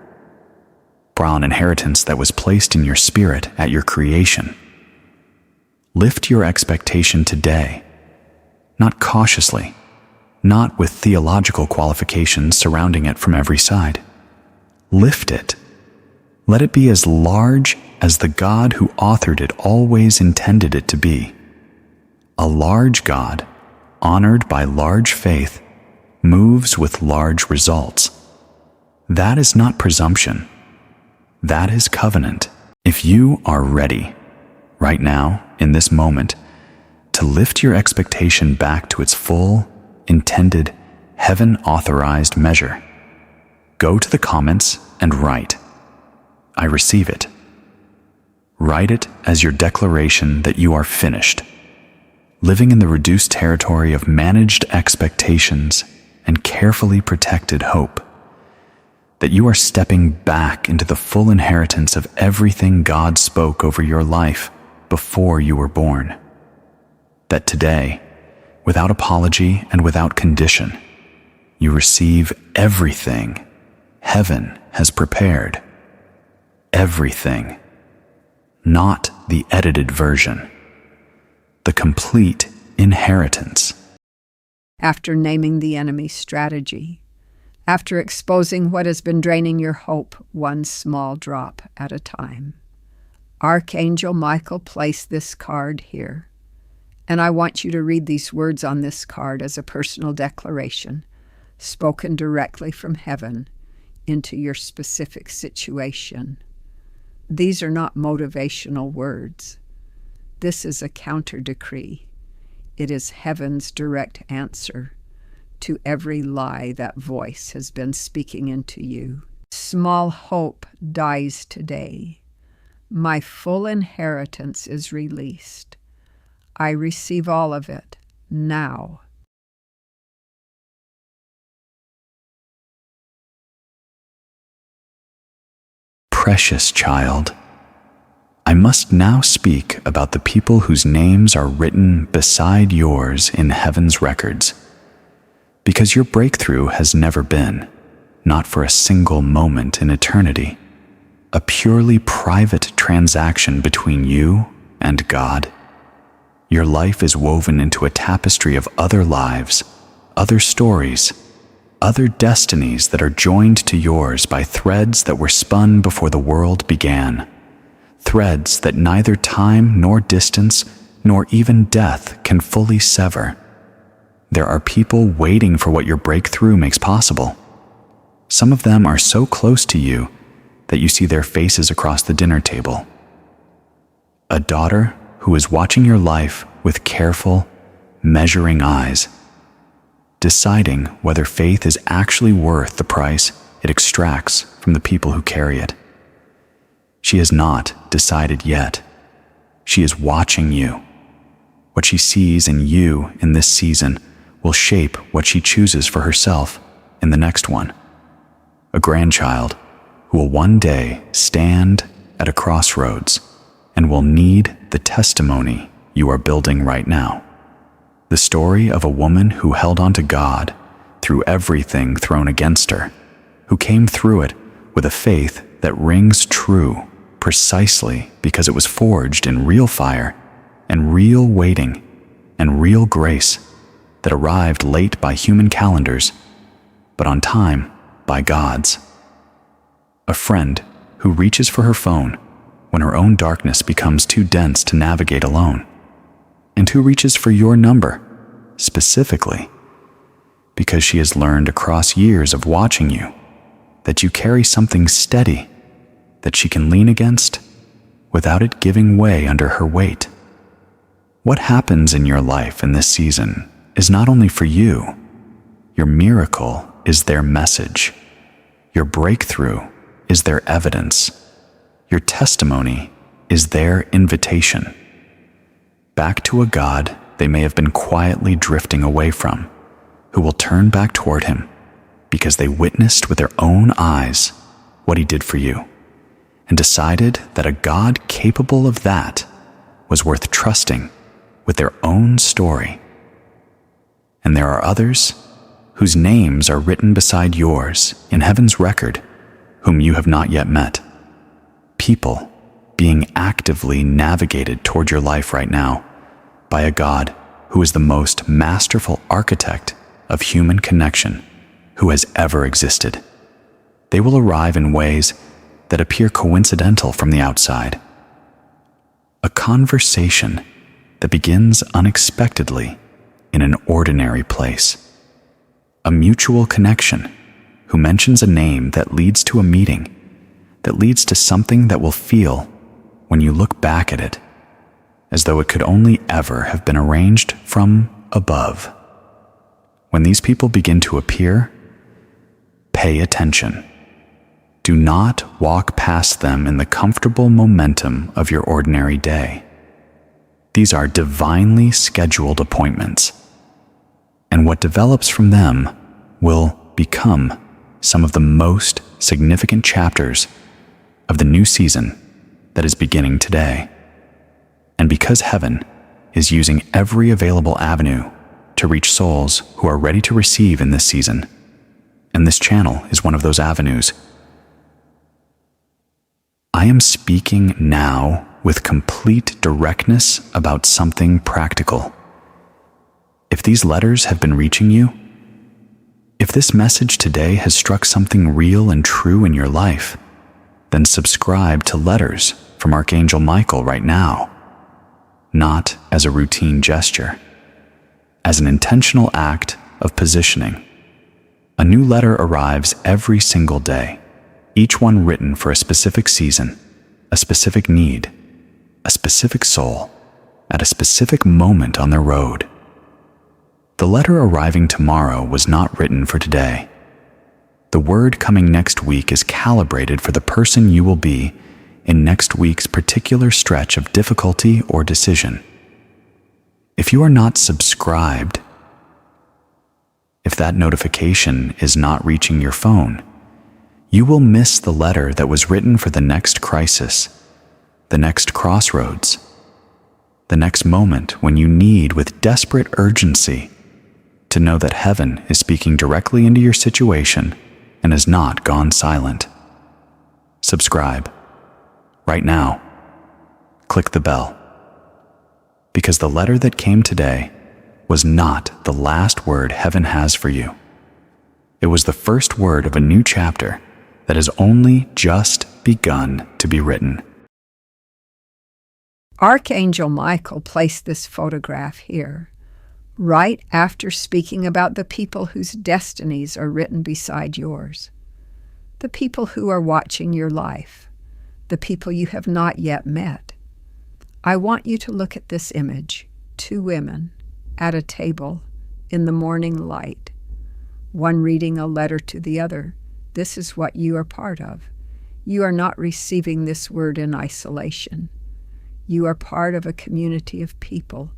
An inheritance that was placed in your spirit at your creation. Lift your expectation today, not cautiously, not with theological qualifications surrounding it from every side. Lift it. Let it be as large as the God who authored it always intended it to be. A large God, honored by large faith, moves with large results. That is not presumption. That is covenant. If you are ready, right now, in this moment, to lift your expectation back to its full, intended, heaven-authorized measure, go to the comments and write, "I receive it." Write it as your declaration that you are finished, living in the reduced territory of managed expectations and carefully protected hope. That you are stepping back into the full inheritance of everything God spoke over your life before you were born. That today, without apology and without condition, you receive everything heaven has prepared. Everything. Not the edited version. The complete inheritance. After naming the enemy's strategy, after exposing what has been draining your hope one small drop at a time, Archangel Michael placed this card here, and I want you to read these words on this card as a personal declaration, spoken directly from heaven into your specific situation. These are not motivational words. This is a counter decree. It is heaven's direct answer to every lie that voice has been speaking into you. Small hope dies today. My full inheritance is released. I receive all of it now. Precious child, I must now speak about the people whose names are written beside yours in heaven's records. Because your breakthrough has never been, not for a single moment in eternity, a purely private transaction between you and God. Your life is woven into a tapestry of other lives, other stories, other destinies that are joined to yours by threads that were spun before the world began, threads that neither time nor distance nor even death can fully sever. There are people waiting for what your breakthrough makes possible. Some of them are so close to you that you see their faces across the dinner table. A daughter who is watching your life with careful, measuring eyes, deciding whether faith is actually worth the price it extracts from the people who carry it. She has not decided yet. She is watching you. What she sees in you in this season will shape what she chooses for herself in the next one. A grandchild who will one day stand at a crossroads and will need the testimony you are building right now. The story of a woman who held on to God through everything thrown against her, who came through it with a faith that rings true precisely because it was forged in real fire and real waiting and real grace that arrived late by human calendars, but on time by God's. A friend who reaches for her phone when her own darkness becomes too dense to navigate alone, and who reaches for your number specifically because she has learned across years of watching you that you carry something steady that she can lean against without it giving way under her weight. What happens in your life in this season is not only for you. Your miracle is their message. Your breakthrough is their evidence. Your testimony is their invitation back to a God they may have been quietly drifting away from, who will turn back toward him because they witnessed with their own eyes what he did for you and decided that a God capable of that was worth trusting with their own story. And there are others whose names are written beside yours in heaven's record, whom you have not yet met. People being actively navigated toward your life right now by a God who is the most masterful architect of human connection who has ever existed. They will arrive in ways that appear coincidental from the outside. A conversation that begins unexpectedly in an ordinary place. A mutual connection who mentions a name that leads to a meeting, that leads to something that will feel, when you look back at it, as though it could only ever have been arranged from above. When these people begin to appear, pay attention. Do not walk past them in the comfortable momentum of your ordinary day. These are divinely scheduled appointments, and what develops from them will become some of the most significant chapters of the new season that is beginning today. And because heaven is using every available avenue to reach souls who are ready to receive in this season, and this channel is one of those avenues, I am speaking now with complete directness about something practical. If these letters have been reaching you, if this message today has struck something real and true in your life, then subscribe to Letters from Archangel Michael right now, not as a routine gesture, as an intentional act of positioning. A new letter arrives every single day, each one written for a specific season, a specific need, a specific soul, at a specific moment on their road. The letter arriving tomorrow was not written for today. The word coming next week is calibrated for the person you will be in next week's particular stretch of difficulty or decision. If you are not subscribed, if that notification is not reaching your phone, you will miss the letter that was written for the next crisis, the next crossroads, the next moment when you need with desperate urgency to know that heaven is speaking directly into your situation and has not gone silent. Subscribe. Right now. Click the bell. Because the letter that came today was not the last word heaven has for you. It was the first word of a new chapter that has only just begun to be written. Archangel Michael placed this photograph here, right after speaking about the people whose destinies are written beside yours, the people who are watching your life, the people you have not yet met. I want you to look at this image, two women at a table in the morning light, one reading a letter to the other. This is what you are part of. You are not receiving this word in isolation. You are part of a community of people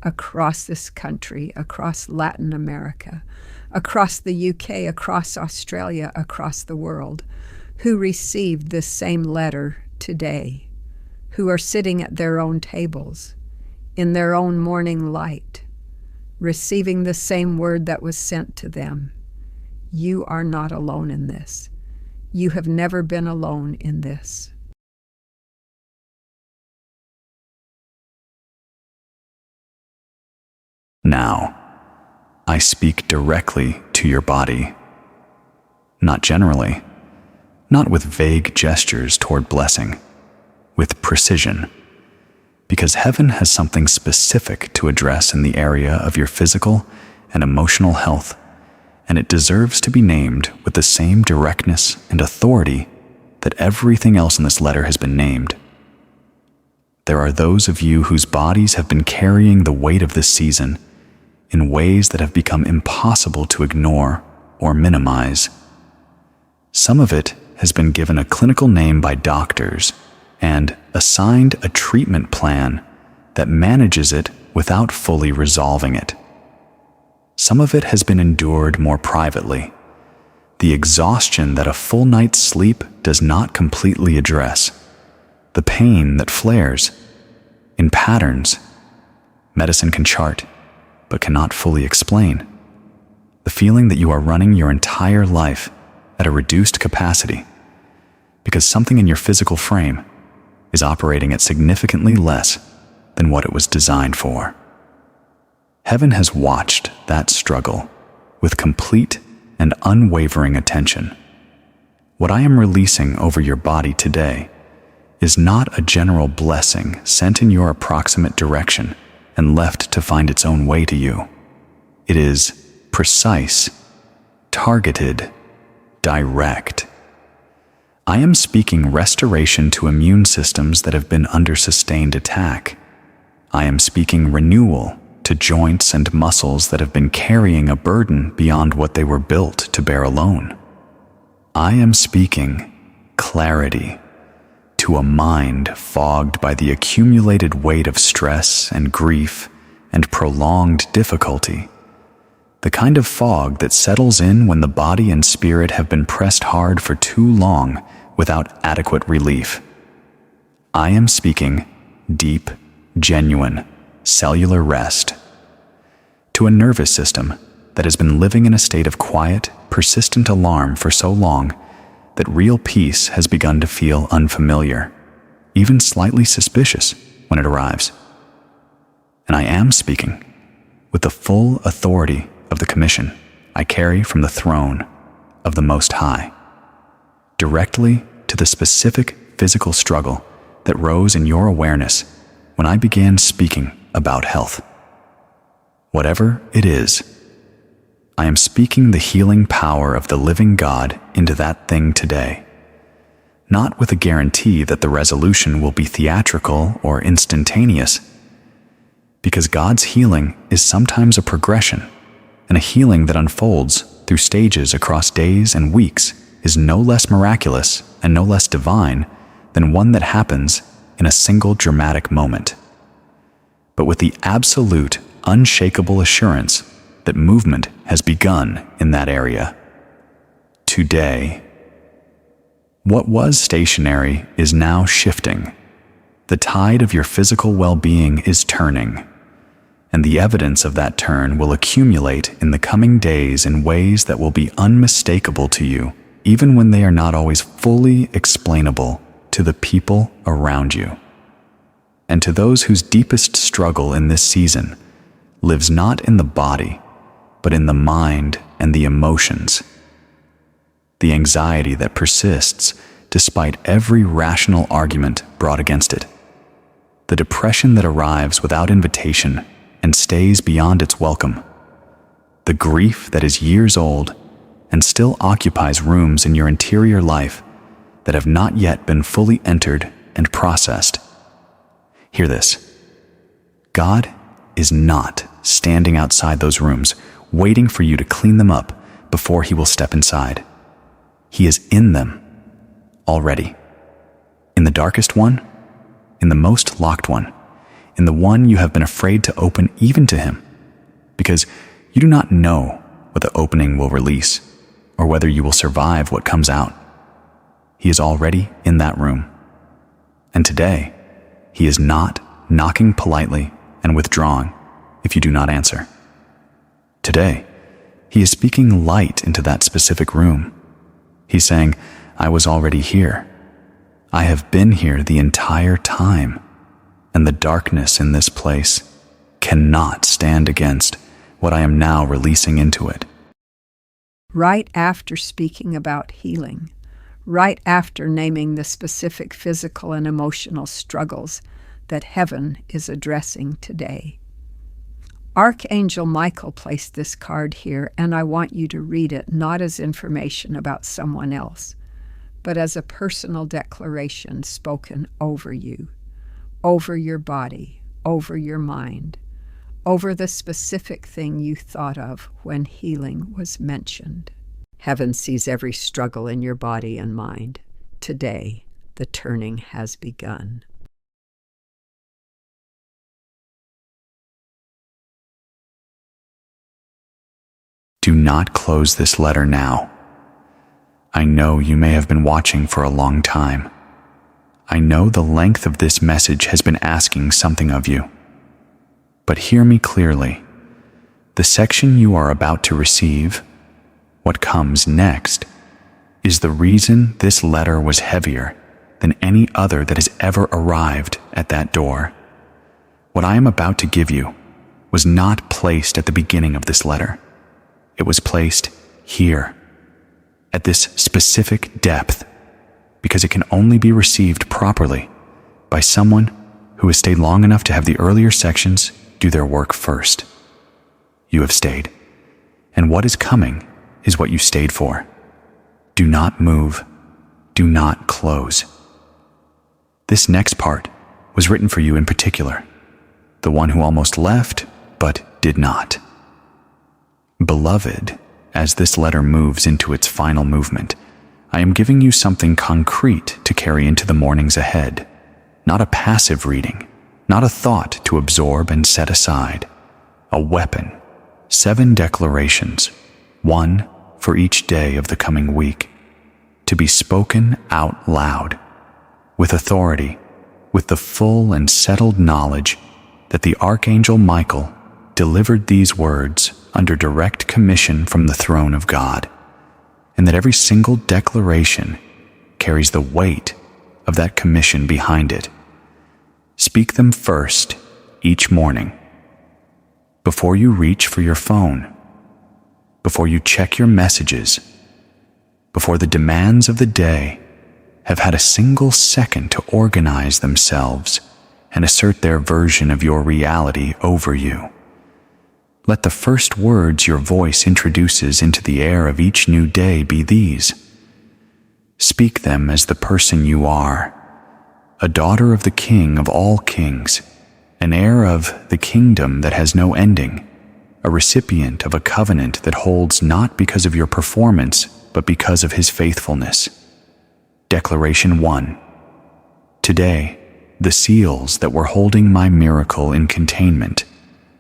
across this country, across Latin America, across the UK, across Australia, across the world, who received this same letter today, who are sitting at their own tables, in their own morning light, receiving the same word that was sent to them. You are not alone in this. You have never been alone in this. Now, I speak directly to your body, not generally, not with vague gestures toward blessing, with precision, because heaven has something specific to address in the area of your physical and emotional health, and it deserves to be named with the same directness and authority that everything else in this letter has been named. There are those of you whose bodies have been carrying the weight of this season in ways that have become impossible to ignore or minimize. Some of it has been given a clinical name by doctors and assigned a treatment plan that manages it without fully resolving it. Some of it has been endured more privately. The exhaustion that a full night's sleep does not completely address. The pain that flares in patterns medicine can chart, but cannot fully explain. The feeling that you are running your entire life at a reduced capacity because something in your physical frame is operating at significantly less than what it was designed for. Heaven has watched that struggle with complete and unwavering attention. What I am releasing over your body today is not a general blessing sent in your approximate direction and left to find its own way to you. It is precise, targeted, direct. I am speaking restoration to immune systems that have been under sustained attack. I am speaking renewal to joints and muscles that have been carrying a burden beyond what they were built to bear alone. I am speaking clarity to a mind fogged by the accumulated weight of stress and grief and prolonged difficulty, the kind of fog that settles in when the body and spirit have been pressed hard for too long without adequate relief. I am speaking deep, genuine, cellular rest to a nervous system that has been living in a state of quiet, persistent alarm for so long that real peace has begun to feel unfamiliar, even slightly suspicious when it arrives. And I am speaking with the full authority of the commission I carry from the throne of the Most High, directly to the specific physical struggle that rose in your awareness when I began speaking about health. Whatever it is, I am speaking the healing power of the living God into that thing today, not with a guarantee that the resolution will be theatrical or instantaneous, because God's healing is sometimes a progression, and a healing that unfolds through stages across days and weeks is no less miraculous and no less divine than one that happens in a single dramatic moment, but with the absolute, unshakable assurance that movement has begun in that area. Today, what was stationary is now shifting. The tide of your physical well-being is turning, and the evidence of that turn will accumulate in the coming days in ways that will be unmistakable to you, even when they are not always fully explainable to the people around you. And to those whose deepest struggle in this season lives not in the body, but in the mind and the emotions. The anxiety that persists despite every rational argument brought against it. The depression that arrives without invitation and stays beyond its welcome. The grief that is years old and still occupies rooms in your interior life that have not yet been fully entered and processed. Hear this. God is not standing outside those rooms, waiting for you to clean them up before he will step inside. He is in them already. In the darkest one, in the most locked one, in the one you have been afraid to open even to him, because you do not know what the opening will release or whether you will survive what comes out. He is already in that room. And today, he is not knocking politely and withdrawing if you do not answer. Today, he is speaking light into that specific room. He's saying, I was already here. I have been here the entire time, and the darkness in this place cannot stand against what I am now releasing into it. Right after speaking about healing, right after naming the specific physical and emotional struggles that heaven is addressing today, Archangel Michael placed this card here, and I want you to read it not as information about someone else, but as a personal declaration spoken over you, over your body, over your mind, over the specific thing you thought of when healing was mentioned. Heaven sees every struggle in your body and mind. Today, the turning has begun. Do not close this letter now. I know you may have been watching for a long time. I know the length of this message has been asking something of you. But hear me clearly. The section you are about to receive, what comes next, is the reason this letter was heavier than any other that has ever arrived at that door. What I am about to give you was not placed at the beginning of this letter. It was placed here, at this specific depth, because it can only be received properly by someone who has stayed long enough to have the earlier sections do their work first. You have stayed, and what is coming is what you stayed for. Do not move. Do not close. This next part was written for you in particular, the one who almost left but did not. Beloved, as this letter moves into its final movement, I am giving you something concrete to carry into the mornings ahead, not a passive reading, not a thought to absorb and set aside. A weapon, 7 declarations, 1 for each day of the coming week, to be spoken out loud, with authority, with the full and settled knowledge that the Archangel Michael delivered these words under direct commission from the throne of God, and that every single declaration carries the weight of that commission behind it. Speak them first each morning, before you reach for your phone, before you check your messages, before the demands of the day have had a single second to organize themselves and assert their version of your reality over you. Let the first words your voice introduces into the air of each new day be these. Speak them as the person you are, a daughter of the King of all kings, an heir of the kingdom that has no ending, a recipient of a covenant that holds not because of your performance, but because of his faithfulness. Declaration 1. Today, the seals that were holding my miracle in containment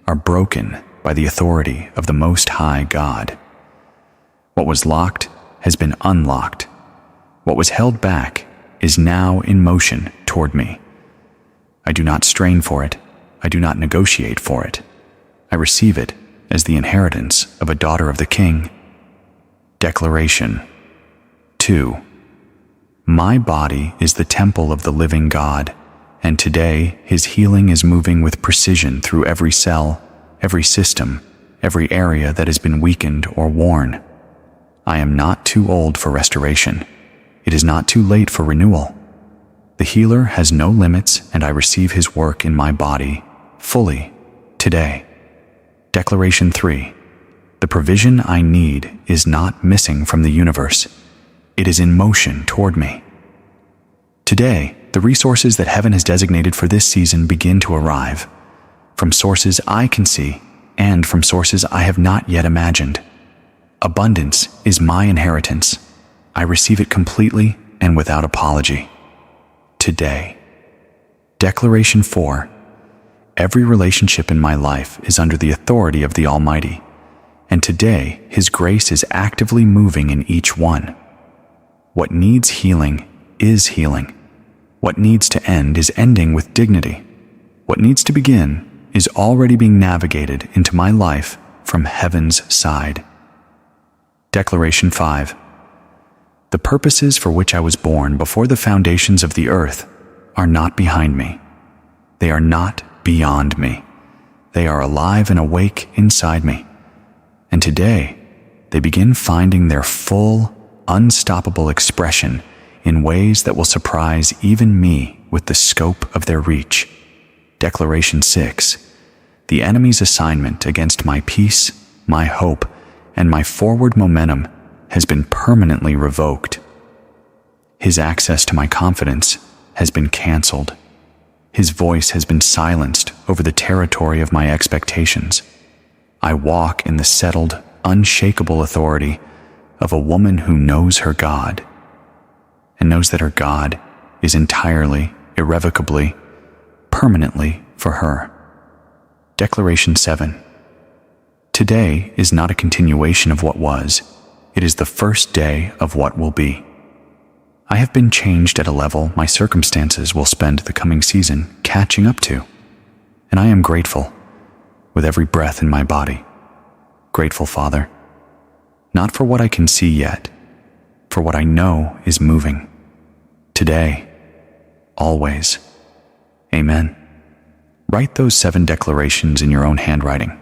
are broken by the authority of the Most High God. What was locked has been unlocked. What was held back is now in motion toward me. I do not strain for it. I do not negotiate for it. I receive it as the inheritance of a daughter of the King. Declaration 2. My body is the temple of the living God, and today his healing is moving with precision through every cell, every system, every area that has been weakened or worn. I am not too old for restoration. It is not too late for renewal. The healer has no limits, and I receive his work in my body fully today. Declaration 3. The provision I need is not missing from the universe. It is in motion toward me. Today, the resources that heaven has designated for this season begin to arrive, from sources I can see and from sources I have not yet imagined. Abundance is my inheritance. I receive it completely and without apology. Today. Declaration 4. Every relationship in my life is under the authority of the Almighty, and today His grace is actively moving in each one. What needs healing is healing. What needs to end is ending with dignity. What needs to begin is already being navigated into my life from heaven's side. Declaration 5. The purposes for which I was born before the foundations of the earth are not behind me. They are not beyond me. They are alive and awake inside me. And today, they begin finding their full, unstoppable expression in ways that will surprise even me with the scope of their reach. Declaration 6. The enemy's assignment against my peace, my hope, and my forward momentum has been permanently revoked. His access to my confidence has been canceled. His voice has been silenced over the territory of my expectations. I walk in the settled, unshakable authority of a woman who knows her God, and knows that her God is entirely, irrevocably, permanently for her. Declaration 7. Today is not a continuation of what was. It is the first day of what will be. I have been changed at a level my circumstances will spend the coming season catching up to, and I am grateful with every breath in my body. Grateful, Father, not for what I can see yet, for what I know is moving. Today, always. Amen. Write those 7 declarations in your own handwriting.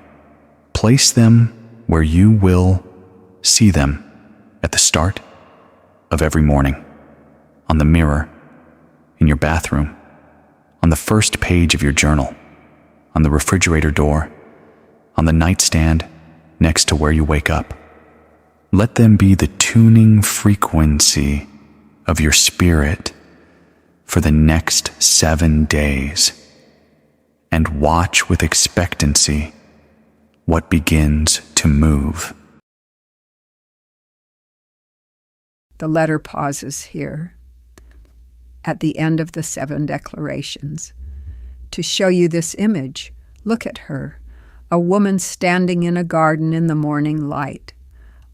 Place them where you will see them at the start of every morning, on the mirror, in your bathroom, on the first page of your journal, on the refrigerator door, on the nightstand next to where you wake up. Let them be the tuning frequency of your spirit for the next 7 days, and watch with expectancy what begins to move. The letter pauses here at the end of the 7 declarations to show you this image. Look at her, a woman standing in a garden in the morning light,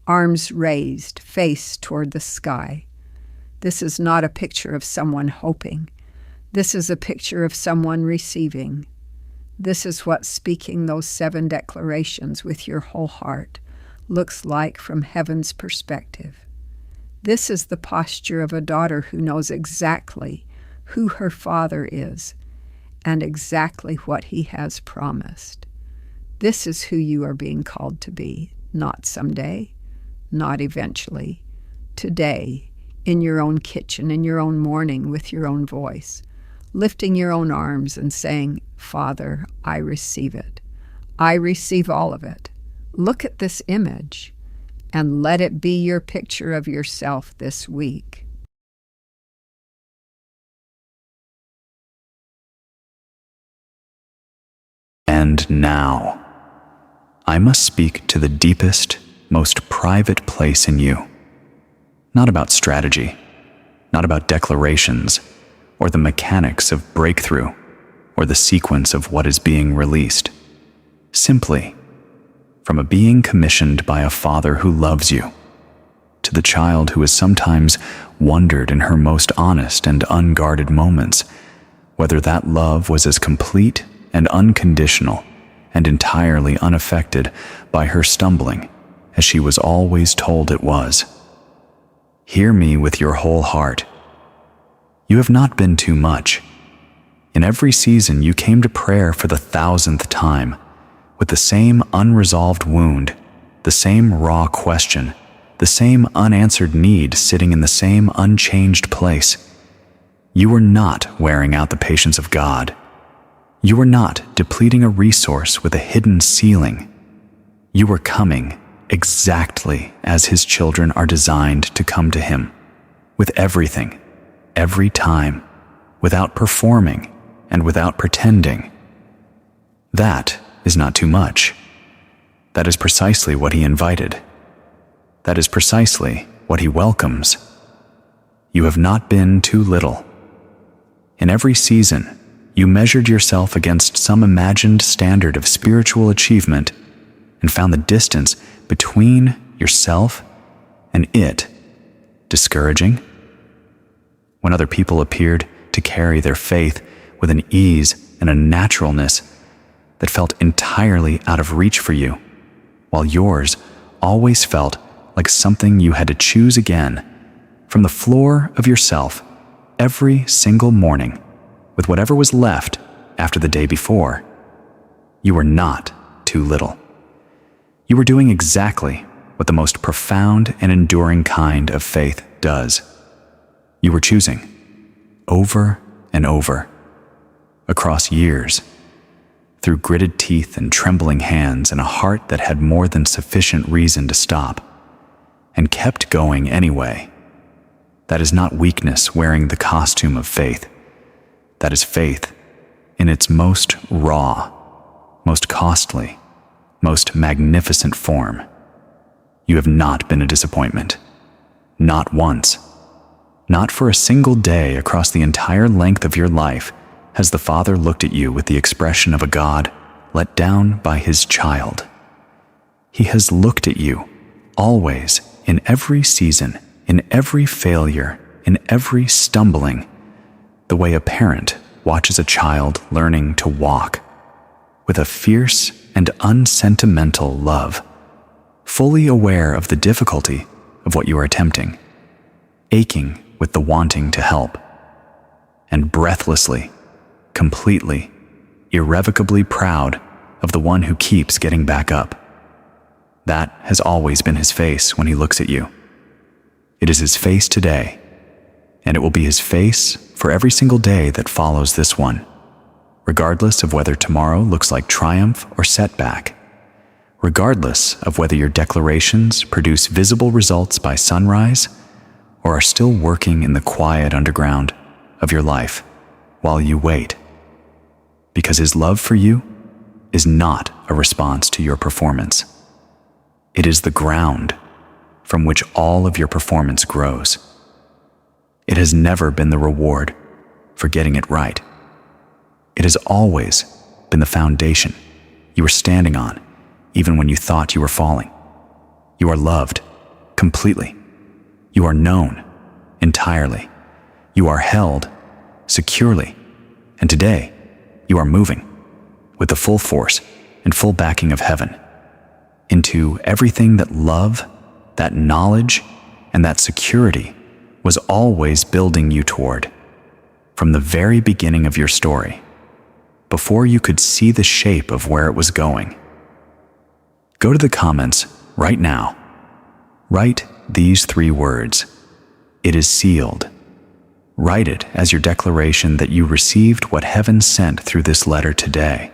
arms raised, face toward the sky. This is not a picture of someone hoping. This is a picture of someone receiving. This is what speaking those 7 declarations with your whole heart looks like from heaven's perspective. This is the posture of a daughter who knows exactly who her father is and exactly what he has promised. This is who you are being called to be, not someday, not eventually, today, in your own kitchen, in your own morning, with your own voice, lifting your own arms and saying, Father, I receive it. I receive all of it. Look at this image and let it be your picture of yourself this week. And now, I must speak to the deepest, most private place in you. Not about strategy, not about declarations, or the mechanics of breakthrough, or the sequence of what is being released. Simply, from a being commissioned by a father who loves you, to the child who has sometimes wondered in her most honest and unguarded moments whether that love was as complete and unconditional and entirely unaffected by her stumbling as she was always told it was. Hear me with your whole heart. You have not been too much. In every season you came to prayer for the 1,000th time, with the same unresolved wound, the same raw question, the same unanswered need sitting in the same unchanged place. You were not wearing out the patience of God. You were not depleting a resource with a hidden ceiling. You were coming exactly as His children are designed to come to Him, with everything, every time, without performing and without pretending. That is not too much. That is precisely what He invited. That is precisely what He welcomes. You have not been too little. In every season, you measured yourself against some imagined standard of spiritual achievement and found the distance between yourself and it discouraging. When other people appeared to carry their faith with an ease and a naturalness that felt entirely out of reach for you, while yours always felt like something you had to choose again from the floor of yourself every single morning with whatever was left after the day before, you were not too little. You were doing exactly what the most profound and enduring kind of faith does. You were choosing, over and over, across years, through gritted teeth and trembling hands and a heart that had more than sufficient reason to stop, and kept going anyway. That is not weakness wearing the costume of faith. That is faith in its most raw, most costly, most magnificent form. You have not been a disappointment. Not once. Not for a single day across the entire length of your life has the Father looked at you with the expression of a God let down by his child. He has looked at you, always, in every season, in every failure, in every stumbling, the way a parent watches a child learning to walk, with a fierce and unsentimental love, fully aware of the difficulty of what you are attempting, aching with the wanting to help, and breathlessly, completely, irrevocably proud of the one who keeps getting back up. That has always been his face when he looks at you. It is his face today, and it will be his face for every single day that follows this one, regardless of whether tomorrow looks like triumph or setback, regardless of whether your declarations produce visible results by sunrise or are still working in the quiet underground of your life while you wait. Because his love for you is not a response to your performance. It is the ground from which all of your performance grows. It has never been the reward for getting it right. It has always been the foundation you were standing on, even when you thought you were falling. You are loved completely. You are known entirely. You are held securely. And today, you are moving with the full force and full backing of heaven into everything that love, that knowledge, and that security was always building you toward. From the very beginning of your story, before you could see the shape of where it was going. Go to the comments right now. Write these 3 words. It is sealed. Write it as your declaration that you received what heaven sent through this letter today,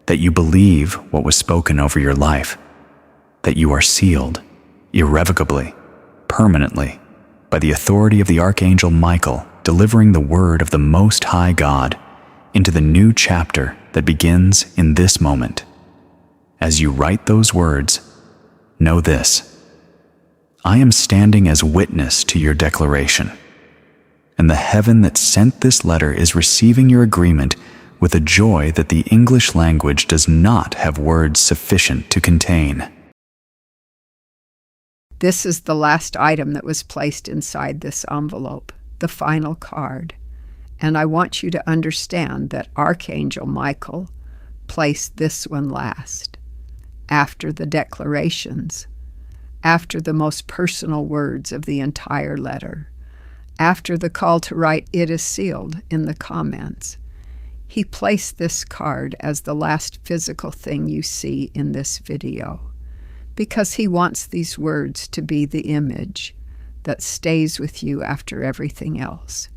that you believe what was spoken over your life, that you are sealed, irrevocably, permanently, by the authority of the Archangel Michael delivering the word of the Most High God into the new chapter that begins in this moment. As you write those words, know this: I am standing as witness to your declaration, and the heaven that sent this letter is receiving your agreement with a joy that the English language does not have words sufficient to contain. This is the last item that was placed inside this envelope, the final card. And I want you to understand that Archangel Michael placed this one last, after the declarations, after the most personal words of the entire letter, after the call to write "It is sealed" in the comments. He placed this card as the last physical thing you see in this video, because he wants these words to be the image that stays with you after everything else.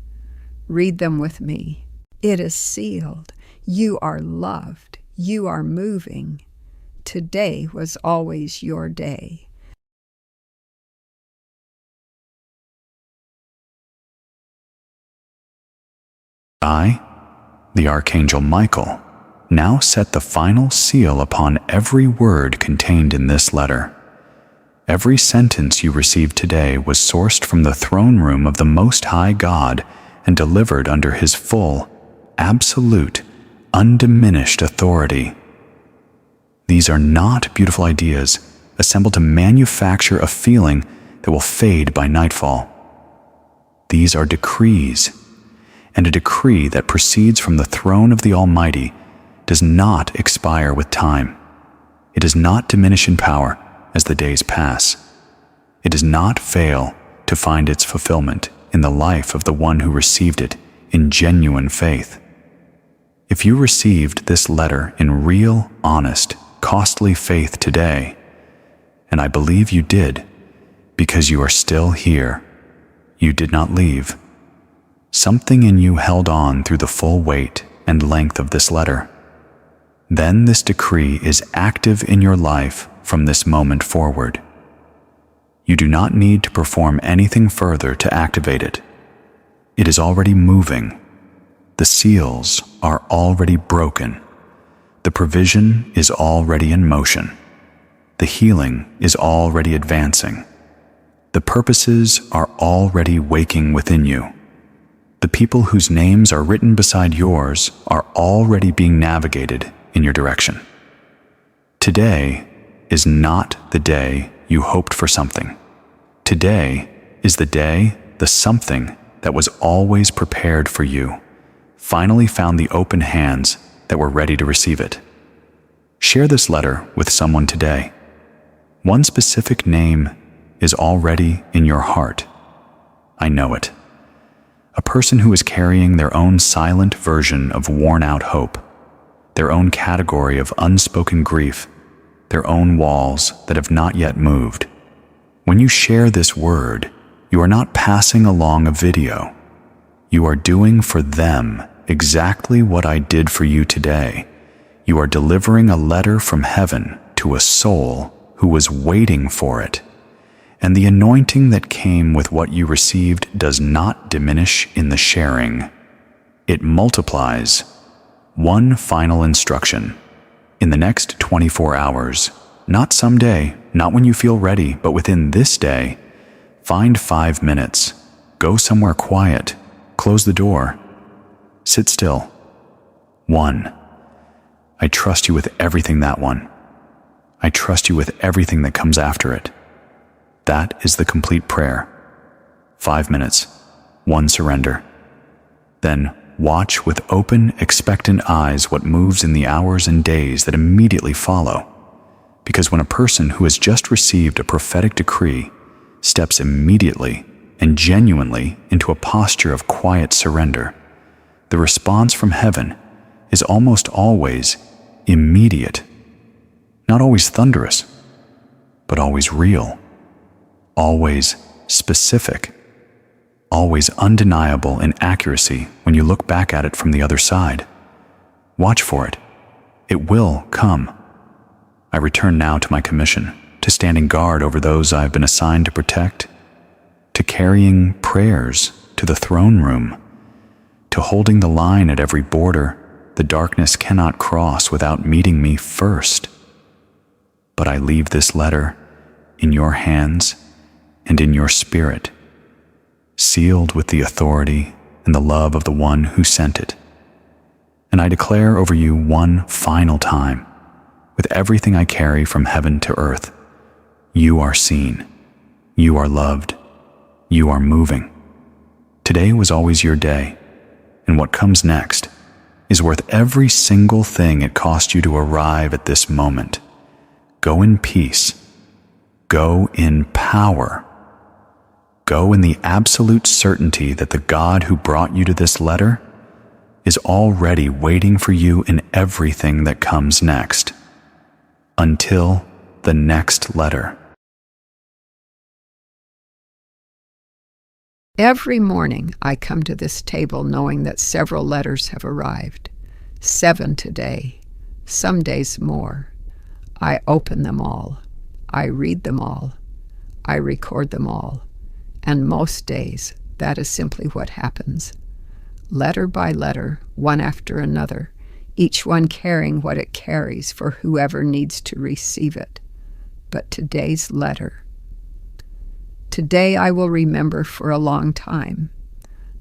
Read them with me. It is sealed. You are loved. You are moving. Today was always your day. I, the Archangel Michael, now set the final seal upon every word contained in this letter. Every sentence you received today was sourced from the throne room of the Most High God and delivered under his full, absolute, undiminished authority. These are not beautiful ideas assembled to manufacture a feeling that will fade by nightfall. These are decrees, and a decree that proceeds from the throne of the Almighty does not expire with time. It does not diminish in power as the days pass. It does not fail to find its fulfillment in the life of the one who received it in genuine faith. If you received this letter in real, honest, costly faith today, and I believe you did, because you are still here, you did not leave. Something in you held on through the full weight and length of this letter. Then this decree is active in your life from this moment forward. You do not need to perform anything further to activate it. It is already moving. The seals are already broken. The provision is already in motion. The healing is already advancing. The purposes are already waking within you. The people whose names are written beside yours are already being navigated in your direction. Today is not the day you hoped for something. Today is the day the something that was always prepared for you finally found the open hands that were ready to receive it. Share this letter with someone today. One specific name is already in your heart. I know it. A person who is carrying their own silent version of worn-out hope, their own category of unspoken grief, their own walls that have not yet moved. When you share this word, you are not passing along a video. You are doing for them exactly what I did for you today. You are delivering a letter from heaven to a soul who was waiting for it. And the anointing that came with what you received does not diminish in the sharing. It multiplies. One final instruction. In the next 24 hours, not someday, not when you feel ready, but within this day, find 5 minutes. Go somewhere quiet. Close the door. Sit still. 1. I trust you with everything, that one. I trust you with everything that comes after it. That is the complete prayer. 5 minutes. 1 surrender. Then watch with open, expectant eyes what moves in the hours and days that immediately follow. Because when a person who has just received a prophetic decree steps immediately and genuinely into a posture of quiet surrender, the response from heaven is almost always immediate. Not always thunderous, but always real. Always specific, always undeniable in accuracy when you look back at it from the other side. Watch for it. It will come. I return now to my commission, to standing guard over those I have been assigned to protect, to carrying prayers to the throne room, to holding the line at every border the darkness cannot cross without meeting me first. But I leave this letter in your hands and in your spirit, sealed with the authority and the love of the one who sent it. And I declare over you one final time, with everything I carry from heaven to earth, you are seen, you are loved, you are moving. Today was always your day, and what comes next is worth every single thing it cost you to arrive at this moment. Go in peace. Go in power. Go in the absolute certainty that the God who brought you to this letter is already waiting for you in everything that comes next. Until the next letter. Every morning I come to this table knowing that several letters have arrived. 7 today, some days more. I open them all. I read them all. I record them all. And most days, that is simply what happens. Letter by letter, one after another, each one carrying what it carries for whoever needs to receive it. But today's letter. Today I will remember for a long time,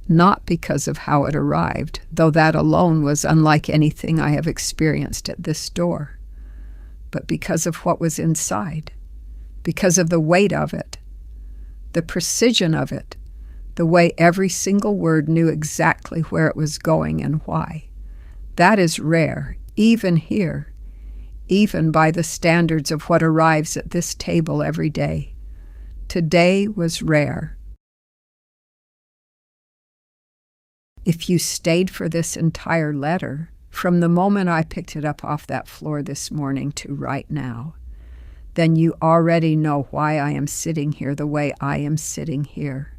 not because of how it arrived, though that alone was unlike anything I have experienced at this door, but because of what was inside, because of the weight of it, the precision of it, the way every single word knew exactly where it was going and why. That is rare, even here, even by the standards of what arrives at this table every day. Today was rare. If you stayed for this entire letter, from the moment I picked it up off that floor this morning to right now, then you already know why I am sitting here the way I am sitting here.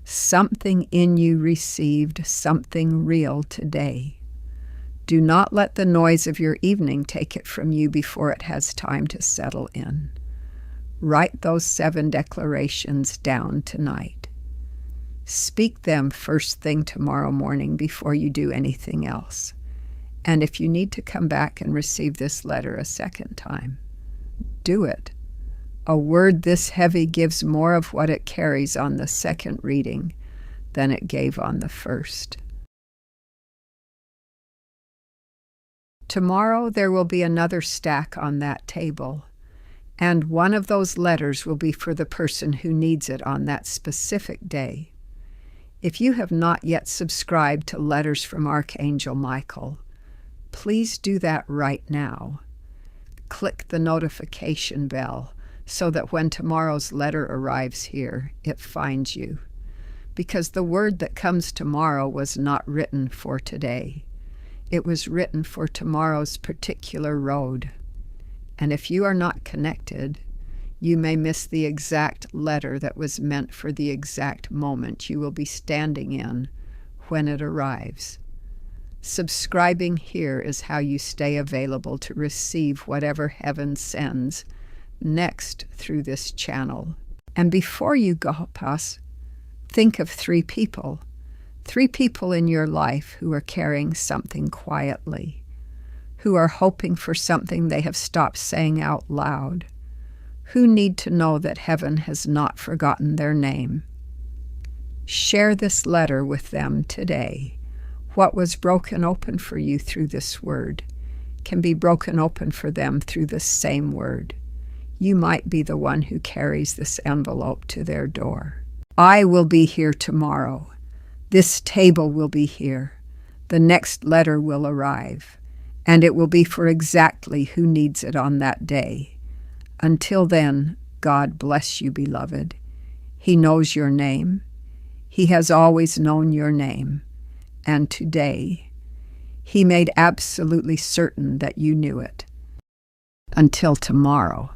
Something in you received something real today. Do not let the noise of your evening take it from you before it has time to settle in. Write those 7 declarations down tonight. Speak them first thing tomorrow morning before you do anything else. And if you need to come back and receive this letter a second time, do it. A word this heavy gives more of what it carries on the second reading than it gave on the first. Tomorrow there will be another stack on that table, and one of those letters will be for the person who needs it on that specific day. If you have not yet subscribed to Letters from Archangel Michael, please do that right now. Click the notification bell so that when tomorrow's letter arrives here, it finds you. Because the word that comes tomorrow was not written for today. It was written for tomorrow's particular road. And if you are not connected, you may miss the exact letter that was meant for the exact moment you will be standing in when it arrives. Subscribing here is how you stay available to receive whatever heaven sends next through this channel. And before you go, think of 3 people. 3 people in your life who are carrying something quietly, who are hoping for something they have stopped saying out loud, who need to know that heaven has not forgotten their name. Share this letter with them today. What was broken open for you through this word can be broken open for them through the same word. You might be the one who carries this envelope to their door. I will be here tomorrow. This table will be here. The next letter will arrive, and it will be for exactly who needs it on that day. Until then, God bless you, beloved. He knows your name. He has always known your name. And today, He made absolutely certain that you knew it. Until tomorrow.